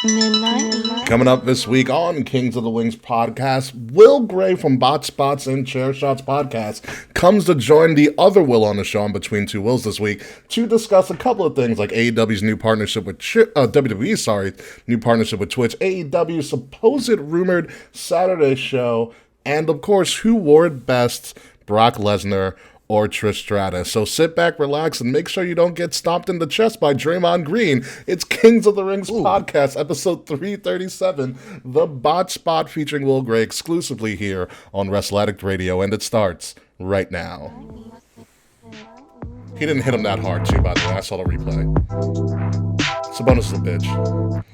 Midnight. Coming up this week on Kings of the Wings podcast, Will Gray from Botched and Chair Shots podcast comes to join the other Will on the show on Between Two Wills this week to discuss a couple of things like AEW's new partnership with WWE's new partnership with Twitch, AEW's supposed rumored Saturday show, and of course, who wore it best, Brock Lesnar or Trish Stratus. So sit back, relax, and make sure you don't get stomped in the chest by Draymond Green. It's Kings of the Rings podcast, episode 337, The Bot Spot featuring Will Gray exclusively here on Wrestle Addict Radio, and it starts right now. He didn't hit him that hard, too, by the way. I saw the replay. Sabonis is a bitch.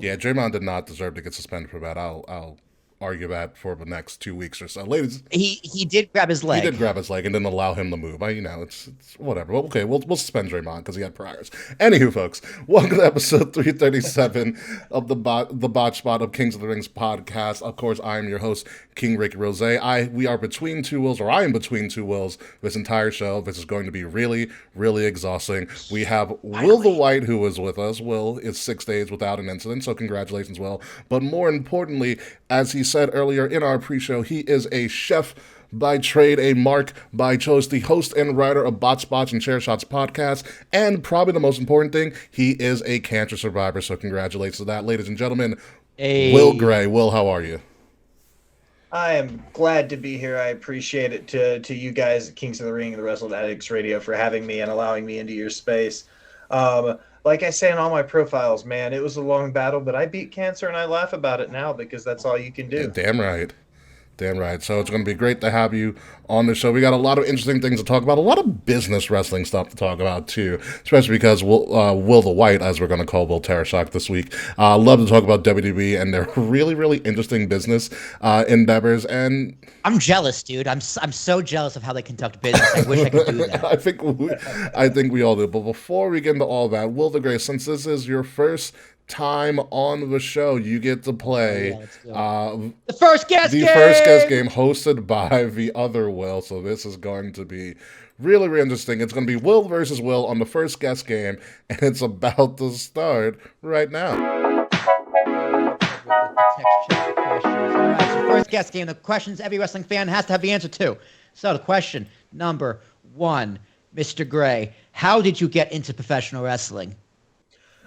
Yeah, Draymond did not deserve to get suspended for that. I'll argue that for the next 2 weeks or so. Ladies, he did grab his leg. He did grab his leg and didn't allow him to move. It's whatever. Well, okay, we'll suspend Draymond because he had priors. Anywho, folks, welcome to episode 337 of the Botch Spot of Kings of the Rings podcast. Of course, I am your host, King Ricky Rose. We are between two wills, or I am between two wills this entire show. This is going to be really, really exhausting. We have Will the White, who is with us. Will is 6 days without an incident, so congratulations, Will. But more importantly, as he said earlier in our pre-show, he is a chef by trade, a mark by choice, the host and writer of Bot Spots and Chair Shots podcast, and probably the most important thing, he is a cancer survivor, so congratulations to that, ladies and gentlemen. Hey. Will Gray. Will, how are you? I am glad to be here. I appreciate it to you guys at Kings of the Ring and the Wrestle Addicts Radio for having me and allowing me into your space. Like I say in all my profiles, man, it was a long battle, but I beat cancer and I laugh about it now because that's all you can do. Yeah, damn right. Damn right. So it's going to be great to have you on the show. We got a lot of interesting things to talk about, a lot of business wrestling stuff to talk about, too, especially because Will the White, as we're going to call Will Tarashak this week, love to talk about WWE and their really, really interesting business endeavors. And I'm jealous, dude. I'm so jealous of how they conduct business. I wish I could do that. I think we all do. But before we get into all that, Will the Gray, since this is your first time on the show, you get to play the first guest game hosted by the other Will. So this is going to be really, really interesting. It's going to be Will versus Will on the first guest game, and it's about to start right now. First guest game, the questions every wrestling fan has to have the answer to. So the question number one, Mr. Gray, how did you get into professional wrestling?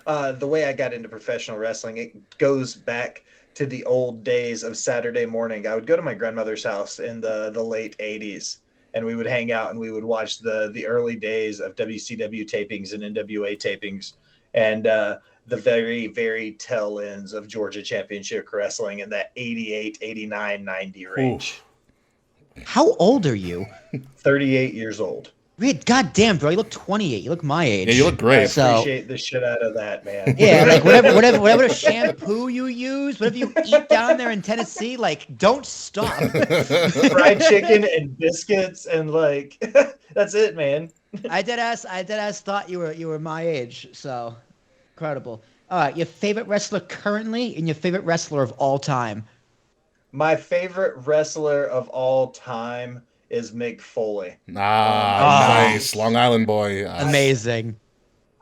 The way I got into professional wrestling, it goes back to the old days of Saturday morning. I would go to my grandmother's house in the late 80s, and we would hang out and we would watch the early days of WCW tapings and NWA tapings, and the very, very tail ends of Georgia Championship Wrestling in that 88, 89, 90 range. Ooh. How old are you? 38 years old. God damn, bro, you look 28. You look my age. Yeah, you look great. I appreciate the shit out of that, man. Yeah, like whatever shampoo you use, whatever you eat down there in Tennessee, like, don't stop. Fried chicken and biscuits and like that's it, man. I dead ass thought you were my age, so incredible. All right, your favorite wrestler currently and your favorite wrestler of all time. My favorite wrestler of all time is Mick Foley. Nice. Long Island boy. Amazing.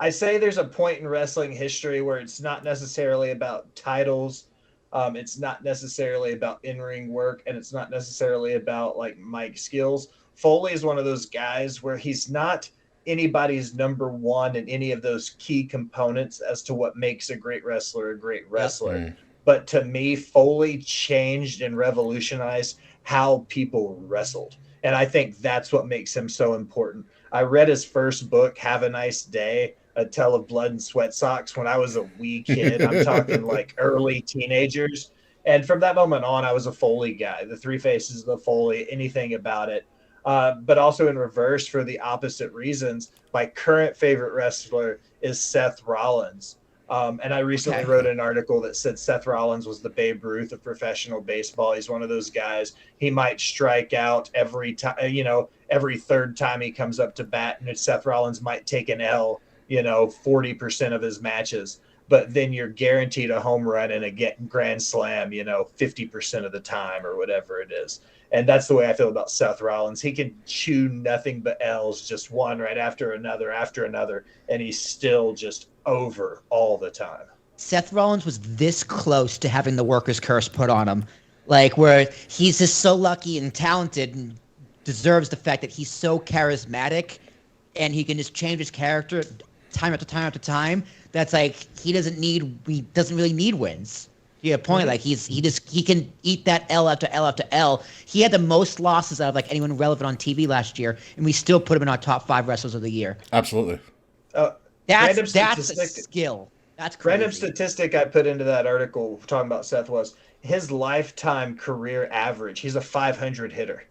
I say there's a point in wrestling history where it's not necessarily about titles. It's not necessarily about in-ring work, and it's not necessarily about like mic skills. Foley is one of those guys where he's not anybody's number one in any of those key components as to what makes a great wrestler a great wrestler. Yep. But to me, Foley changed and revolutionized how people wrestled. And I think that's what makes him so important. I read his first book, Have a Nice Day, A Tale of Blood and Sweat Socks, when I was a wee kid. I'm talking like early teenagers. And from that moment on, I was a Foley guy. The three faces of the Foley, anything about it. But also in reverse, for the opposite reasons, my current favorite wrestler is Seth Rollins. And I recently wrote an article that said Seth Rollins was the Babe Ruth of professional baseball. He's one of those guys. He might strike out every time, every third time he comes up to bat, and Seth Rollins might take an L, 40% of his matches. but then you're guaranteed a home run and a grand slam, 50% of the time or whatever it is. And that's the way I feel about Seth Rollins. He can chew nothing but L's, just one right after another, and he's still just over all the time. Seth Rollins was this close to having the worker's curse put on him, like where he's just so lucky and talented and deserves the fact that he's so charismatic and he can just change his character time after time after time. That's like he doesn't really need wins. To a point, like he can eat that L after L after L. He had the most losses out of like anyone relevant on TV last year, and we still put him in our top 5 wrestlers of the year. Absolutely. That's a skill. That's crazy. Random statistic I put into that article talking about Seth was his lifetime career average. He's a 500 hitter,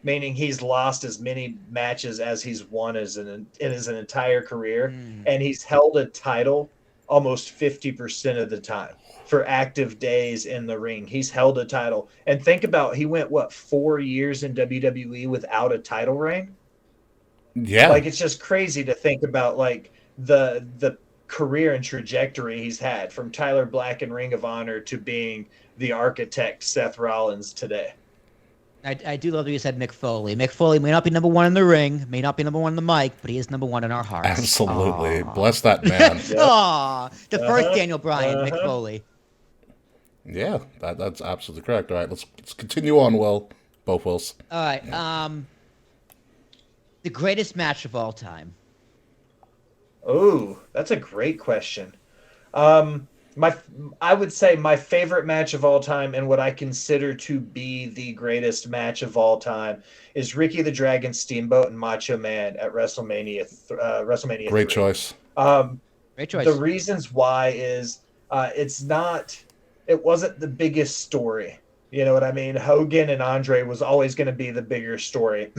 meaning he's lost as many matches as he's won in his entire career, and he's held a title almost 50% of the time. For active days in the ring, he's held a title. And think about, he went 4 years in WWE without a title reign? Yeah. Like, it's just crazy to think about, like, the career and trajectory he's had from Tyler Black in Ring of Honor to being the architect Seth Rollins today. I do love that you said Mick Foley. Mick Foley may not be number 1 in the ring, may not be number 1 in the mic, but he is number 1 in our hearts. Absolutely. Aww. Bless that man. Aw, the first Daniel Bryan, Mick Foley. Yeah, that's absolutely correct. All right, let's continue on, Will. Both Wills. All right. The greatest match of all time. Oh, that's a great question. I would say my favorite match of all time and what I consider to be the greatest match of all time is Ricky the Dragon Steamboat and Macho Man at WrestleMania. Great 3. choice. Great choice. The reasons why is it wasn't the biggest story. You know what I mean? Hogan and Andre was always going to be the bigger story.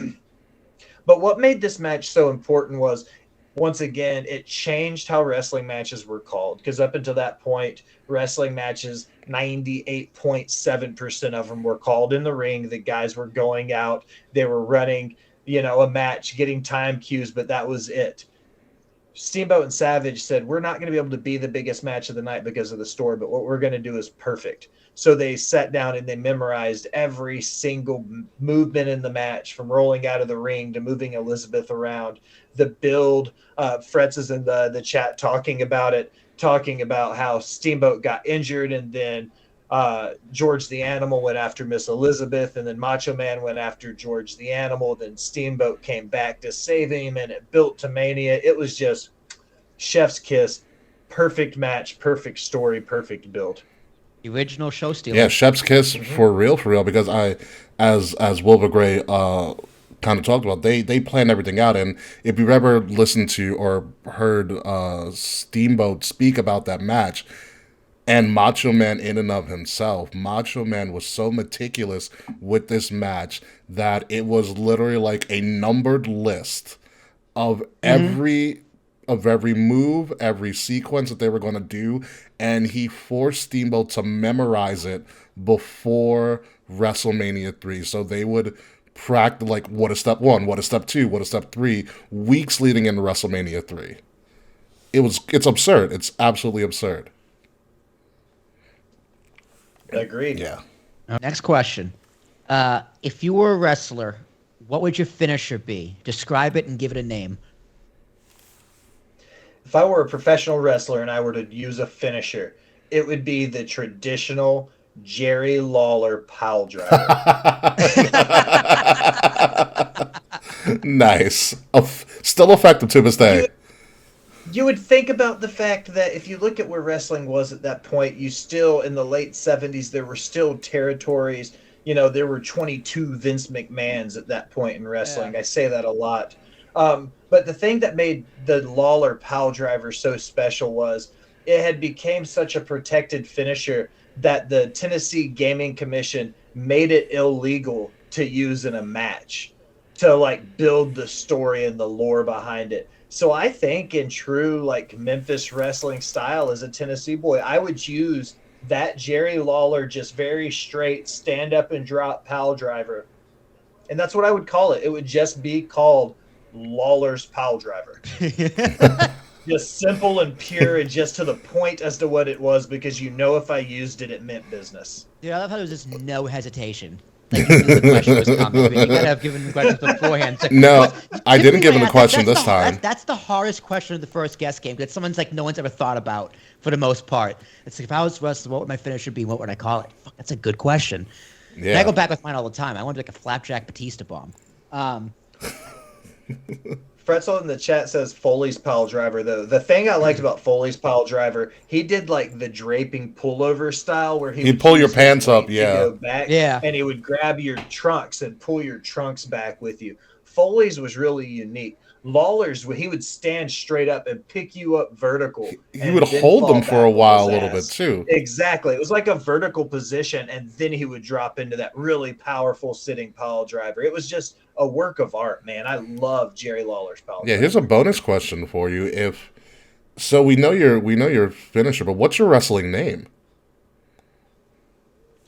But what made this match so important was, once again, it changed how wrestling matches were called. Because up until that point, wrestling matches, 98.7% of them were called in the ring. The guys were going out. They were running, a match, getting time cues, but that was it. Steamboat and Savage said, we're not going to be able to be the biggest match of the night because of the story, but what we're going to do is perfect. So they sat down and they memorized every single movement in the match, from rolling out of the ring to moving Elizabeth around. The build, Fretz is in the chat talking about how Steamboat got injured, and then George the Animal went after Miss Elizabeth, and then Macho Man went after George the Animal. Then Steamboat came back to save him, and it built to Mania. It was just chef's kiss. Perfect match, perfect story, perfect build. The original show stealer. Yeah, chef's kiss for real, because as Wilbur Gray kind of talked about, they planned everything out. And if you've ever listened to or heard Steamboat speak about that match, and Macho Man in and of himself, Macho Man was so meticulous with this match that it was literally like a numbered list of every move, every sequence that they were going to do, and he forced Steamboat to memorize it before WrestleMania 3. So they would practice, like, what is step 1, what is step 2, what is step 3, weeks leading into WrestleMania 3. It's absurd. It's absolutely absurd. Agreed. Yeah. Next question. If you were a wrestler, what would your finisher be? Describe it and give it a name. If I were a professional wrestler and I were to use a finisher, it would be the traditional Jerry Lawler pile driver. Nice. Still effective to this day. You would think about the fact that if you look at where wrestling was at that point, you still, in the late 70s, there were still territories. There were 22 Vince McMahons at that point in wrestling. Yeah. I say that a lot. But the thing that made the Lawler pile driver so special was it had become such a protected finisher that the Tennessee Gaming Commission made it illegal to use in a match to, like, build the story and the lore behind it. So I think in true, like, Memphis wrestling style, as a Tennessee boy, I would use that Jerry Lawler just very straight stand up and drop pile driver. And that's what I would call it. It would just be called Lawler's pile driver. Just simple and pure and just to the point as to what it was, because if I used it, it meant business. Dude, I love how there was just no hesitation. Like you knew the question was coming. I mean, you gotta have given the questions beforehand. So, No, I didn't give him the ask, question this time. That's the hardest question of the first guest game, because someone's like no one's ever thought about for the most part. It's like, if I was Russell, what would my finisher be? What would I call it? Fuck, that's a good question. Yeah. And I go back with mine all the time. I want to be like a flapjack Batista bomb. Fretzel in the chat says Foley's pile driver, though. The thing I liked about Foley's pile driver, he did like the draping pullover style where he'd pull your pants up, go back, and he would grab your trunks and pull your trunks back with you. Foley's was really unique. Lawler's, he would stand straight up and pick you up vertical. He would hold them for a while, a little bit too. Exactly. It was like a vertical position, and then he would drop into that really powerful sitting pile driver. It was just a work of art, man. I love Jerry Lawler's pile driver. Yeah, here's a bonus question for you. We know your finisher, but what's your wrestling name?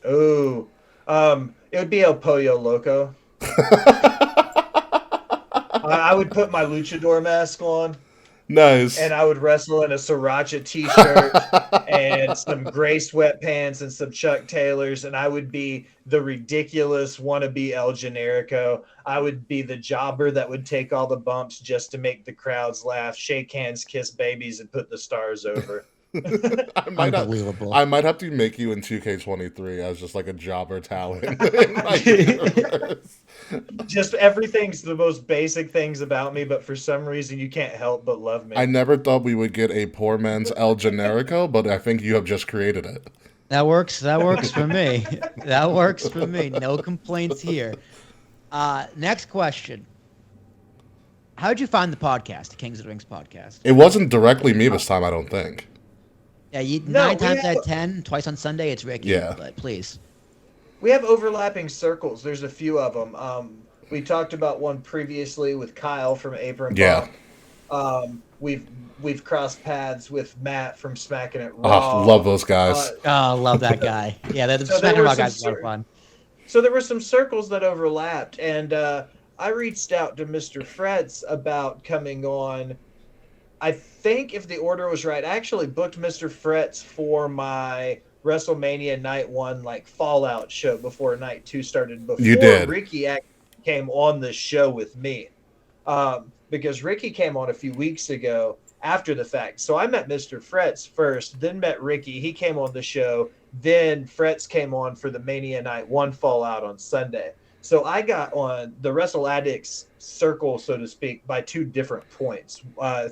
Oh, it would be El Pollo Loco. I would put my luchador mask on. Nice. And I would wrestle in a Sriracha t-shirt and some gray sweatpants and some Chuck Taylors, and I would be the ridiculous wannabe El Generico. I would be the jobber that would take all the bumps just to make the crowds laugh, shake hands, kiss babies, and put the stars over. Unbelievable. I might have to make you in 2K23 as just like a jobber talent. Just everything's the most basic things about me, but for some reason you can't help but love me. I never thought we would get a poor man's El Generico, but I think you have just created it. That works for me. That works for me. No complaints here. Next question. How did you find the podcast, the Kings of the Rings podcast? It wasn't directly me this time, I don't think. Yeah, 9 times out of 10, twice on Sunday, it's Ricky. Yeah. But please. We have overlapping circles. There's a few of them. We talked about one previously with Kyle from Apron Yeah. We've crossed paths with Matt from Smacking It Raw. Oh, love those guys. Love that guy. Yeah, the Smacking It Raw guys are a lot of fun. So there were some circles that overlapped, and I reached out to Mr. Fretz about coming on. I think if the order was right, I actually booked Mr. Fretz for my WrestleMania Night 1 like Fallout show before Night 2 started. Before You did. Ricky actually came on the show with me, because Ricky came on a few weeks ago after the fact. So I met Mr. Fretz first, then met Ricky. He came on the show. Then Fretz came on for the Mania Night 1 Fallout on Sunday. So I got on the Wrestle Addicts circle, so to speak, by two different points,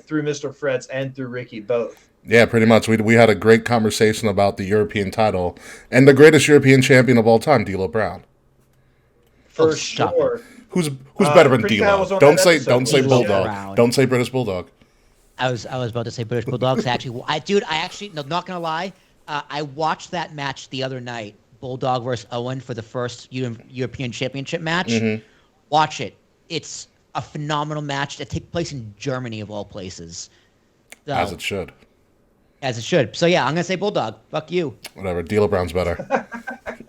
through Mr. Fretz and through Ricky both. Yeah, pretty much. We had a great conversation about the European title and the greatest European champion of all time, D'Lo Brown. For sure. Who's better than D'Lo? Don't say Bulldog. Brown. Don't say British Bulldog. I was about to say British Bulldogs. Not gonna lie, I watched that match the other night, Bulldog versus Owen, for the first European Championship match. Mm-hmm. Watch it. It's a phenomenal match that takes place in Germany of all places. So, As it should. As it should. So yeah, I'm gonna say Bulldog. Fuck you. Whatever. D'Lo Brown's better.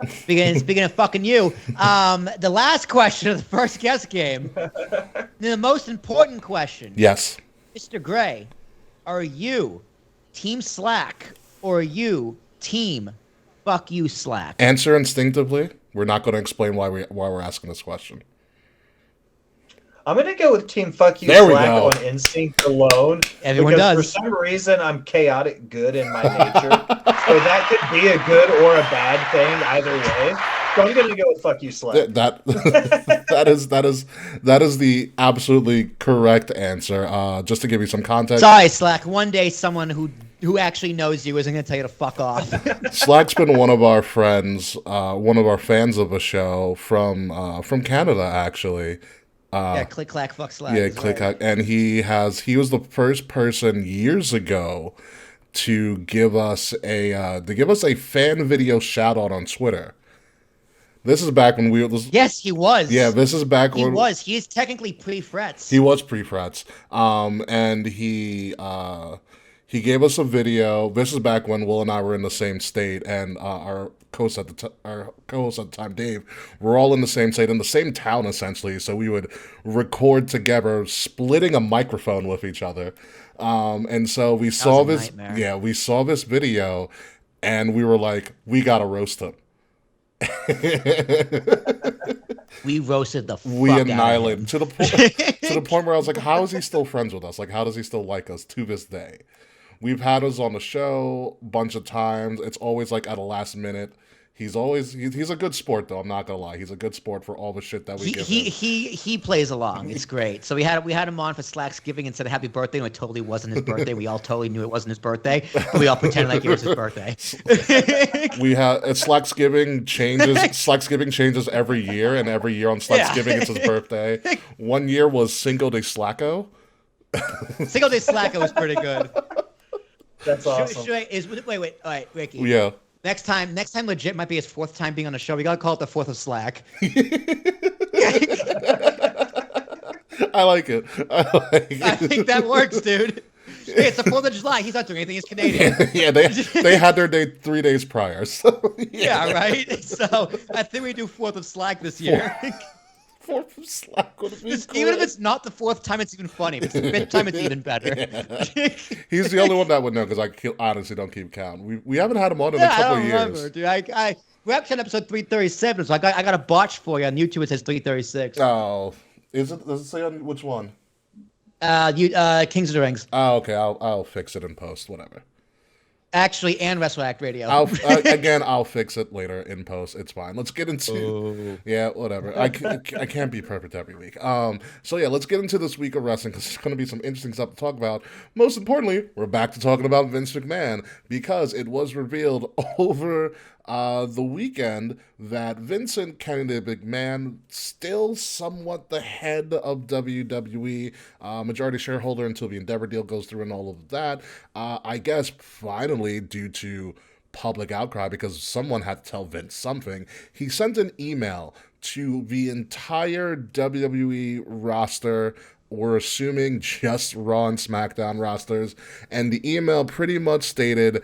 Speaking of fucking you, the last question of the first guest game, the most important question. Yes. Mr. Gray, are you Team Slack or are you Team Fuck You Slack? Answer instinctively. We're not going to explain why we're asking this question. I'm going to go with Team Fuck You There we Slack go. on instinct alone. Everyone because does. For some reason, I'm chaotic good in my nature. So that could be a good or a bad thing either way. So I'm going to go with Fuck You Slack. That is the absolutely correct answer. Just to give you some context. Sorry, Slack. One day someone who actually knows you isn't going to tell you to fuck off. Slack's been one of our friends, one of our fans of a show from Canada, actually. Yeah, click, clack, fuck, Slack. Yeah, click, clack. And he was the first person years ago to give us a fan video shout out on Twitter. This is back when Yes, he was. Yeah, this is back when... He is technically pre-Fretz. He was pre-Fretz. And he gave us a video. This is back when Will and I were in the same state, and our co-host at the time, Dave, we're all in the same state, in the same town, essentially. So we would record together, splitting a microphone with each other. And so we was saw a this. nightmare. Yeah, we saw this video, and we were like, we gotta roast him. We roasted the We fuck out of annihilated him. to the point where I was like, how is he still friends with us? Like, how does he still like us to this day? We've had us on the show a bunch of times. It's always like at a last minute. He's a good sport though. I'm not gonna lie. He's a good sport for all the shit that we give him. He plays along. It's great. So we had him on for Slacksgiving and said happy birthday when it totally wasn't his birthday. We all totally knew it wasn't his birthday, but we all pretended like it was his birthday. Slacksgiving changes. Slacksgiving changes every year, and every year on Slacksgiving it's his birthday. One year was Cinco de Slacko. Cinco de Slacko was pretty good. That's awesome. Wait, all right, Ricky. Yeah. Next time, legit might be his 4th time being on the show. We gotta call it the 4th of Slack. I like it. I think that works, dude. Hey, it's the 4th of July. He's not doing anything. He's Canadian. Yeah, they had their day 3 days prior. So yeah, right. So I think we do 4th of Slack this year. 4th of Slack would be cool. Even if it's not the 4th time, it's even funny. If it's the 5th time, it's even better. Yeah. He's the only one that would know because I honestly don't keep count. We haven't had him on in a couple of years. Remember, dude. We're actually on episode 337, so I got a botch for you on YouTube. It says 336. Oh, is it? Does it say on which one? Kings of the Rings. Oh, okay. I'll fix it in post. Whatever. Actually, and Wrestle Act Radio. I'll fix it later in post. It's fine. Let's get into yeah, whatever. I can't be perfect every week. So yeah, let's get into this week of wrestling because there's going to be some interesting stuff to talk about. Most importantly, we're back to talking about Vince McMahon because it was revealed over the weekend that Vincent Kennedy McMahon, still somewhat the head of WWE, majority shareholder until the Endeavor deal goes through and all of that. I guess finally, due to public outcry, because someone had to tell Vince something, he sent an email to the entire WWE roster. We're assuming just Raw and SmackDown rosters, and the email pretty much stated,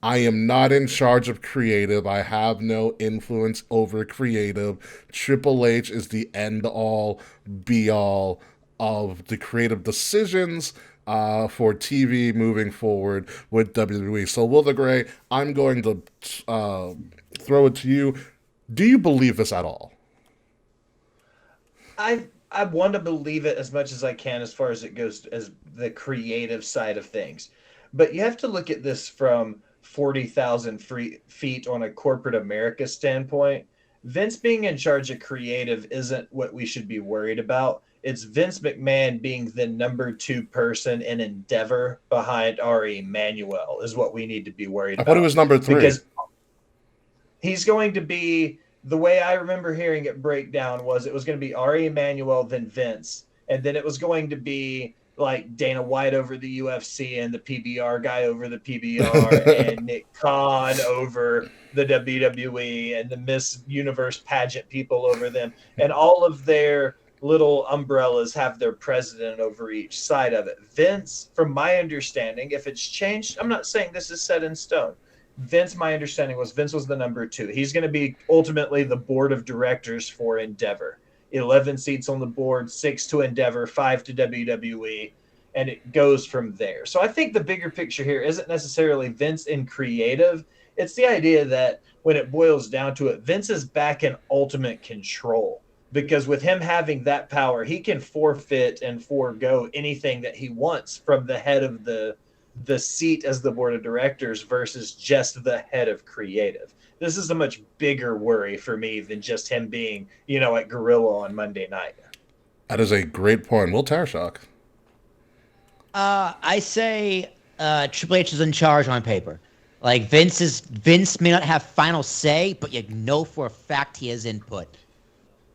I am not in charge of creative. I have no influence over creative. Triple H is the end-all, be-all of the creative decisions for TV moving forward with WWE. So, Will the Gray, I'm going to throw it to you. Do you believe this at all? I want to believe it as much as I can as far as it goes as the creative side of things. But you have to look at this from 40,000 feet on a corporate America standpoint. Vince being in charge of creative isn't what we should be worried about. It's Vince McMahon being the number 2 person in Endeavor behind Ari Emanuel is what we need to be worried about. I thought he was number 3. Because he's going to be, the way I remember hearing it break down was it was going to be Ari Emanuel, then Vince, and then it was going to be like Dana White over the UFC and the PBR guy over the PBR and Nick Khan over the WWE and the Miss Universe pageant people over them. And all of their little umbrellas have their president over each side of it. Vince, from my understanding, if it's changed, I'm not saying this is set in stone. Vince, my understanding was Vince was the number 2. He's going to be ultimately the board of directors for Endeavor. 11 seats on the board, 6 to Endeavor, 5 to WWE, and it goes from there. So I think the bigger picture here isn't necessarily Vince in creative. It's the idea that when it boils down to it, Vince is back in ultimate control, because with him having that power, he can forfeit and forego anything that he wants from the head of the seat as the board of directors versus just the head of creative. This is a much bigger worry for me than just him being, at Gorilla on Monday night. That is a great point. Will Tarashok? I say Triple H is in charge on paper. Like Vince may not have final say, but you know for a fact he has input.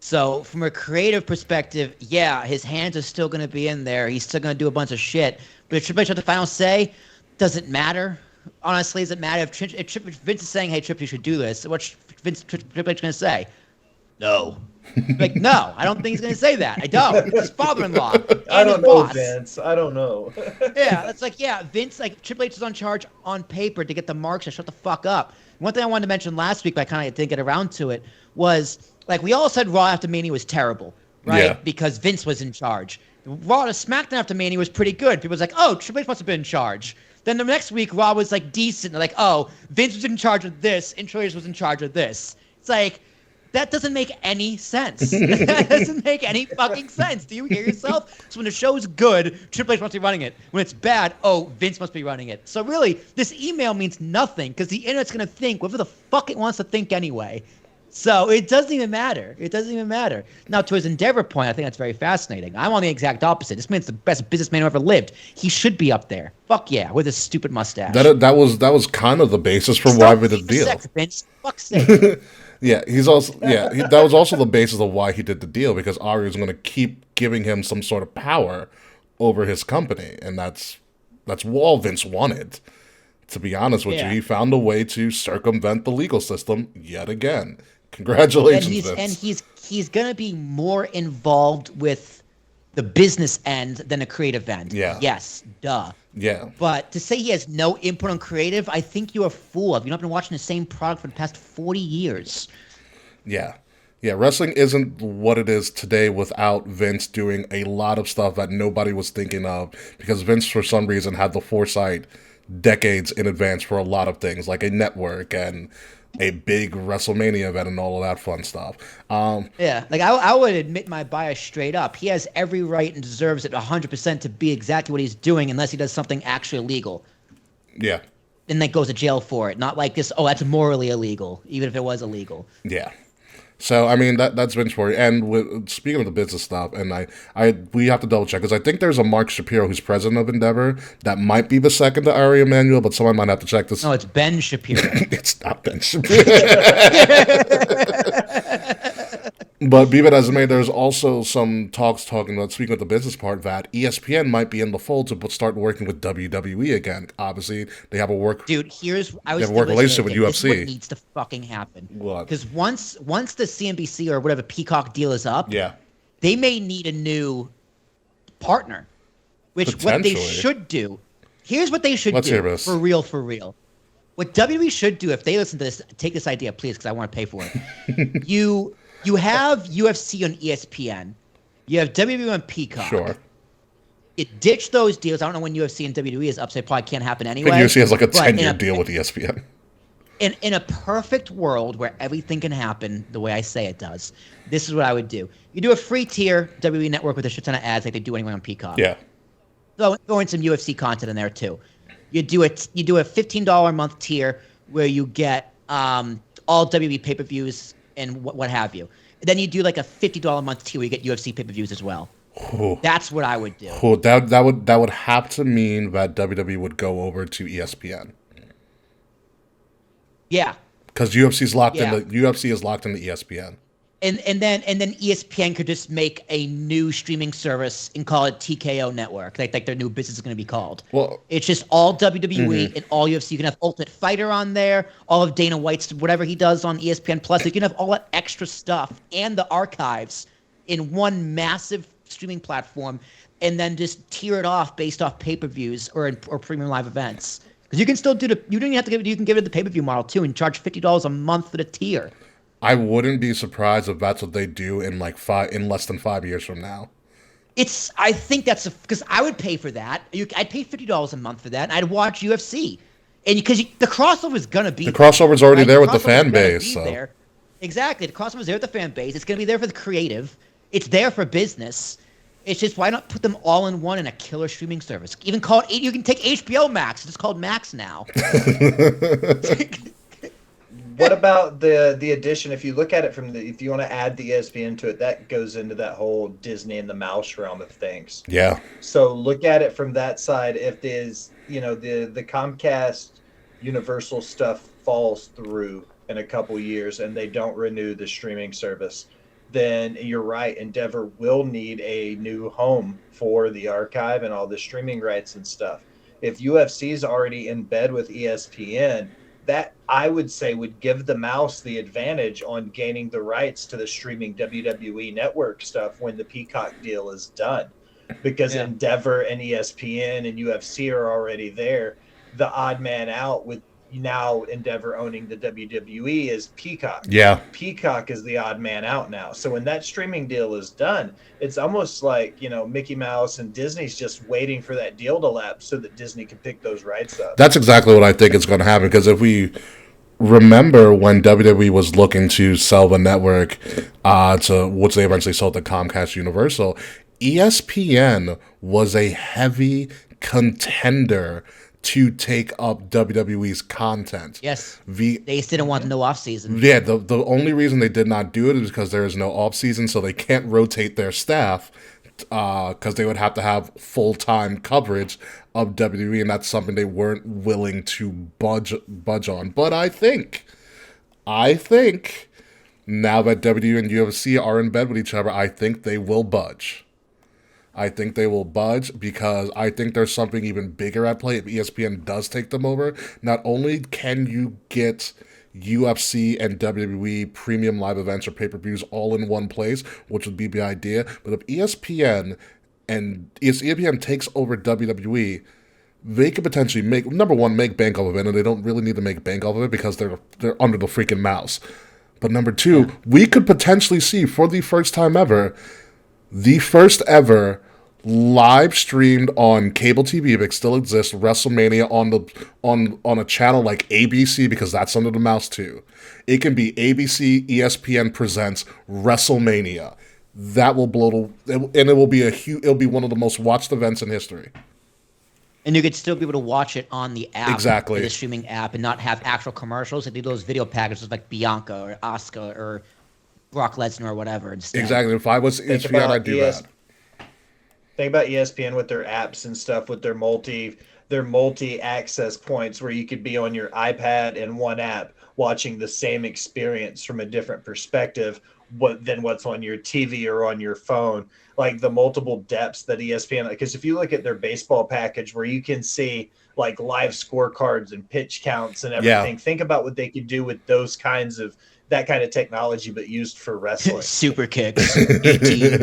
So from a creative perspective, yeah, his hands are still going to be in there. He's still going to do a bunch of shit. But if Triple H has the final say, doesn't matter. Honestly, does it matter if Vince is saying, "Hey, Triple, you should do this"? What's Triple H going to say? No. Like, no, I don't think he's going to say that. I don't. It's his father-in-law. I don't know, Vince. I don't know. Yeah, it's like, yeah, Vince, like, Triple H is on charge on paper to get the marks and shut the fuck up. One thing I wanted to mention last week, but I kind of didn't get around to it, was, like, we all said Raw after Mania was terrible, right? Yeah. Because Vince was in charge. Raw to SmackDown after Mania was pretty good. People was like, oh, Triple H must have been in charge. Then the next week, Raw was like decent. They're like, oh, Vince was in charge of this, and Triple H was in charge of this. It's like, that doesn't make any sense. That doesn't make any fucking sense. Do you hear yourself? So when the show's good, Triple H must be running it. When it's bad, oh, Vince must be running it. So really, this email means nothing because the internet's going to think whatever the fuck it wants to think anyway. So it doesn't even matter. It doesn't even matter. Now, to his Endeavor point, I think that's very fascinating. I'm on the exact opposite. This man's the best businessman who ever lived. He should be up there. Fuck yeah, with his stupid mustache. That was kind of the basis for why we did the deal. Sex, Vince. Fuck's sake. Yeah, that was also the basis of why he did the deal, because Ari was going to keep giving him some sort of power over his company, and that's all Vince wanted. To be honest with you, he found a way to circumvent the legal system yet again. Congratulations, Vince. And he's going to be more involved with the business end than the creative end. Yeah. Yes, duh. Yeah. But to say he has no input on creative, I think you're a fool. You've not been watching the same product for the past 40 years. Yeah. Yeah, wrestling isn't what it is today without Vince doing a lot of stuff that nobody was thinking of, because Vince, for some reason, had the foresight decades in advance for a lot of things, like a network and a big WrestleMania event and all of that fun stuff. Yeah, like I would admit my bias straight up. He has every right and deserves it 100% to be exactly what he's doing, unless he does something actually illegal. Yeah. And then goes to jail for it. Not like this, oh, that's morally illegal, even if it was illegal. Yeah. So, I mean, that's Vince for you. And speaking of the business stuff, and we have to double check, because I think there's a Mark Shapiro who's president of Endeavor that might be the second to Ari Emanuel, but someone might have to check this. No, it's Ben Shapiro. It's not Ben Shapiro. But be that as it may, there's also some talking about, speaking of the business part, that ESPN might be in the fold to start working with WWE again. Obviously, they have a work. Dude, they have a work relationship with UFC. This is what needs to fucking happen. What? Because once the CNBC or whatever Peacock deal is up, yeah, they may need a new partner. Which what they should do. Here's what they should do. For real. What WWE should do, if they listen to this, take this idea, please, because I want to pay for it. You have UFC on ESPN. You have WWE on Peacock. Sure. It ditch those deals. I don't know when UFC and WWE is up, so it probably can't happen anyway. I think UFC has like a 10-year deal with ESPN. In a perfect world where everything can happen the way I say it does, this is what I would do. You do a free tier WWE Network with a shit ton of ads like they do anyway on Peacock. Yeah. Throw in some UFC content in there too. You do a $15 a month tier where you get all WWE pay-per-views and what have you. Then you do like a $50 a month tier where you get UFC pay-per-views as well. Ooh. That's what I would do. Ooh, that would have to mean that WWE would go over to ESPN. Yeah. Because UFC is locked into ESPN. And then ESPN could just make a new streaming service and call it TKO Network. Like their new business is going to be called. Well, it's just all WWE and all UFC. You can have Ultimate Fighter on there, all of Dana White's whatever he does on ESPN Plus. You can have all that extra stuff and the archives in one massive streaming platform, and then just tier it off based off pay-per-views or premium live events. Because you can still you don't even have to you can give it the pay-per-view model too and charge $50 a month for the tier. I wouldn't be surprised if that's what they do in less than 5 years from now. I think that's because I would pay for that. I'd pay $50 a month for that, and I'd watch UFC. And because the crossover is gonna be the crossover's already there with the fan base. So. Exactly, the crossover's there with the fan base. It's gonna be there for the creative. It's there for business. It's just why not put them all in one in a killer streaming service? Even call it. You can take HBO Max. It's called Max now. What about the addition? If you look at it if you want to add the ESPN to it, that goes into that whole Disney and the mouse realm of things. Yeah. So look at it from that side. If there's, the Comcast Universal stuff falls through in a couple years and they don't renew the streaming service, then you're right. Endeavor will need a new home for the archive and all the streaming rights and stuff. If UFC is already in bed with ESPN, that I would say would give the mouse the advantage on gaining the rights to the streaming WWE Network stuff when the Peacock deal is done. Because Endeavor and ESPN and UFC are already there. The odd man out with now Endeavor owning the WWE is Peacock. Yeah. Peacock is the odd man out now. So when that streaming deal is done, it's almost like, Mickey Mouse and Disney's just waiting for that deal to lapse so that Disney can pick those rights up. That's exactly what I think is going to happen, because if we remember when WWE was looking to sell the network to which they eventually sold to Comcast Universal, ESPN was a heavy contender to take up WWE's content. Yes. They just didn't want no off season. Yeah, the only reason they did not do it is because there is no off season, so they can't rotate their staff, because they would have to have full-time coverage of WWE, and that's something they weren't willing to budge on. But I think now that WWE and UFC are in bed with each other, I think they will budge. I think they will budge, because I think there's something even bigger at play if ESPN does take them over. Not only can you get UFC and WWE premium live events or pay-per-views all in one place, which would be the idea, but if ESPN takes over WWE, they could potentially make bank off of it, and they don't really need to make bank off of it because they're under the freaking mouse. But number two, we could potentially see, for the first time ever, the first ever live streamed on cable TV, if it still exists, WrestleMania on a channel like ABC, because that's under the mouse too. It can be ABC, ESPN presents WrestleMania. That will blow and it will be it'll be one of the most watched events in history. And you could still be able to watch it on the app, exactly, the streaming app, and not have actual commercials. They do those video packages like Bianca or Asuka or Brock Lesnar or whatever. Instead. Exactly. If I was ESPN, I'd do that. Think about ESPN with their apps and stuff, with their multi access points, where you could be on your iPad and one app watching the same experience from a different perspective than what's on your TV or on your phone. Like the multiple depths that ESPN, because if you look at their baseball package where you can see like live scorecards and pitch counts and everything, think about what they could do with that kind of technology, but used for wrestling. Super kicks. 18.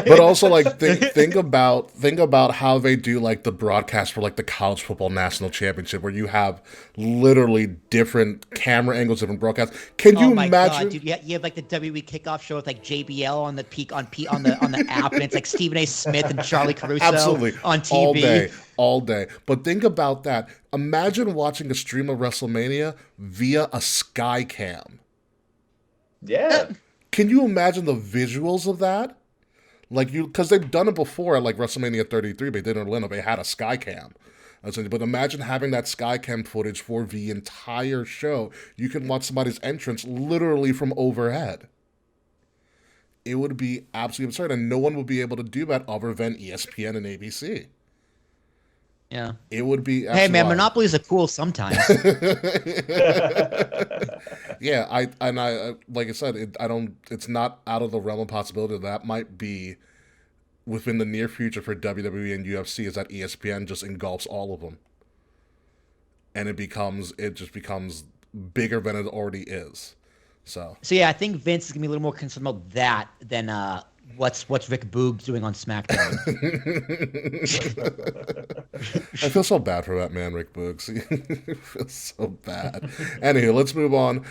But also, like, think about how they do like the broadcast for like the college football national championship, where you have literally different camera angles, different broadcasts. Can you imagine? God, dude, you have like the WWE kickoff show with like JBL on the on the app, and it's like Stephen A. Smith and Charlie Caruso absolutely on TV all day. But think about that. Imagine watching a stream of WrestleMania via a sky cam. Yeah. Can you imagine the visuals of that? Like because they've done it before at like WrestleMania 33, they did in Orlando. They had a sky cam. But imagine having that sky cam footage for the entire show. You can watch somebody's entrance literally from overhead. It would be absolutely absurd, and no one would be able to do that other than ESPN and ABC. Yeah. It would be. Hey man, monopolies are cool sometimes. Yeah, I like I said, it's not out of the realm of possibility that might be within the near future for WWE and UFC, is that ESPN just engulfs all of them, and it just becomes bigger than it already is. So yeah, I think Vince is gonna be a little more concerned about that than what's Rick Boogs doing on SmackDown. I feel so bad for that man, Rick Boogs. I feel so bad. Anywho, let's move on.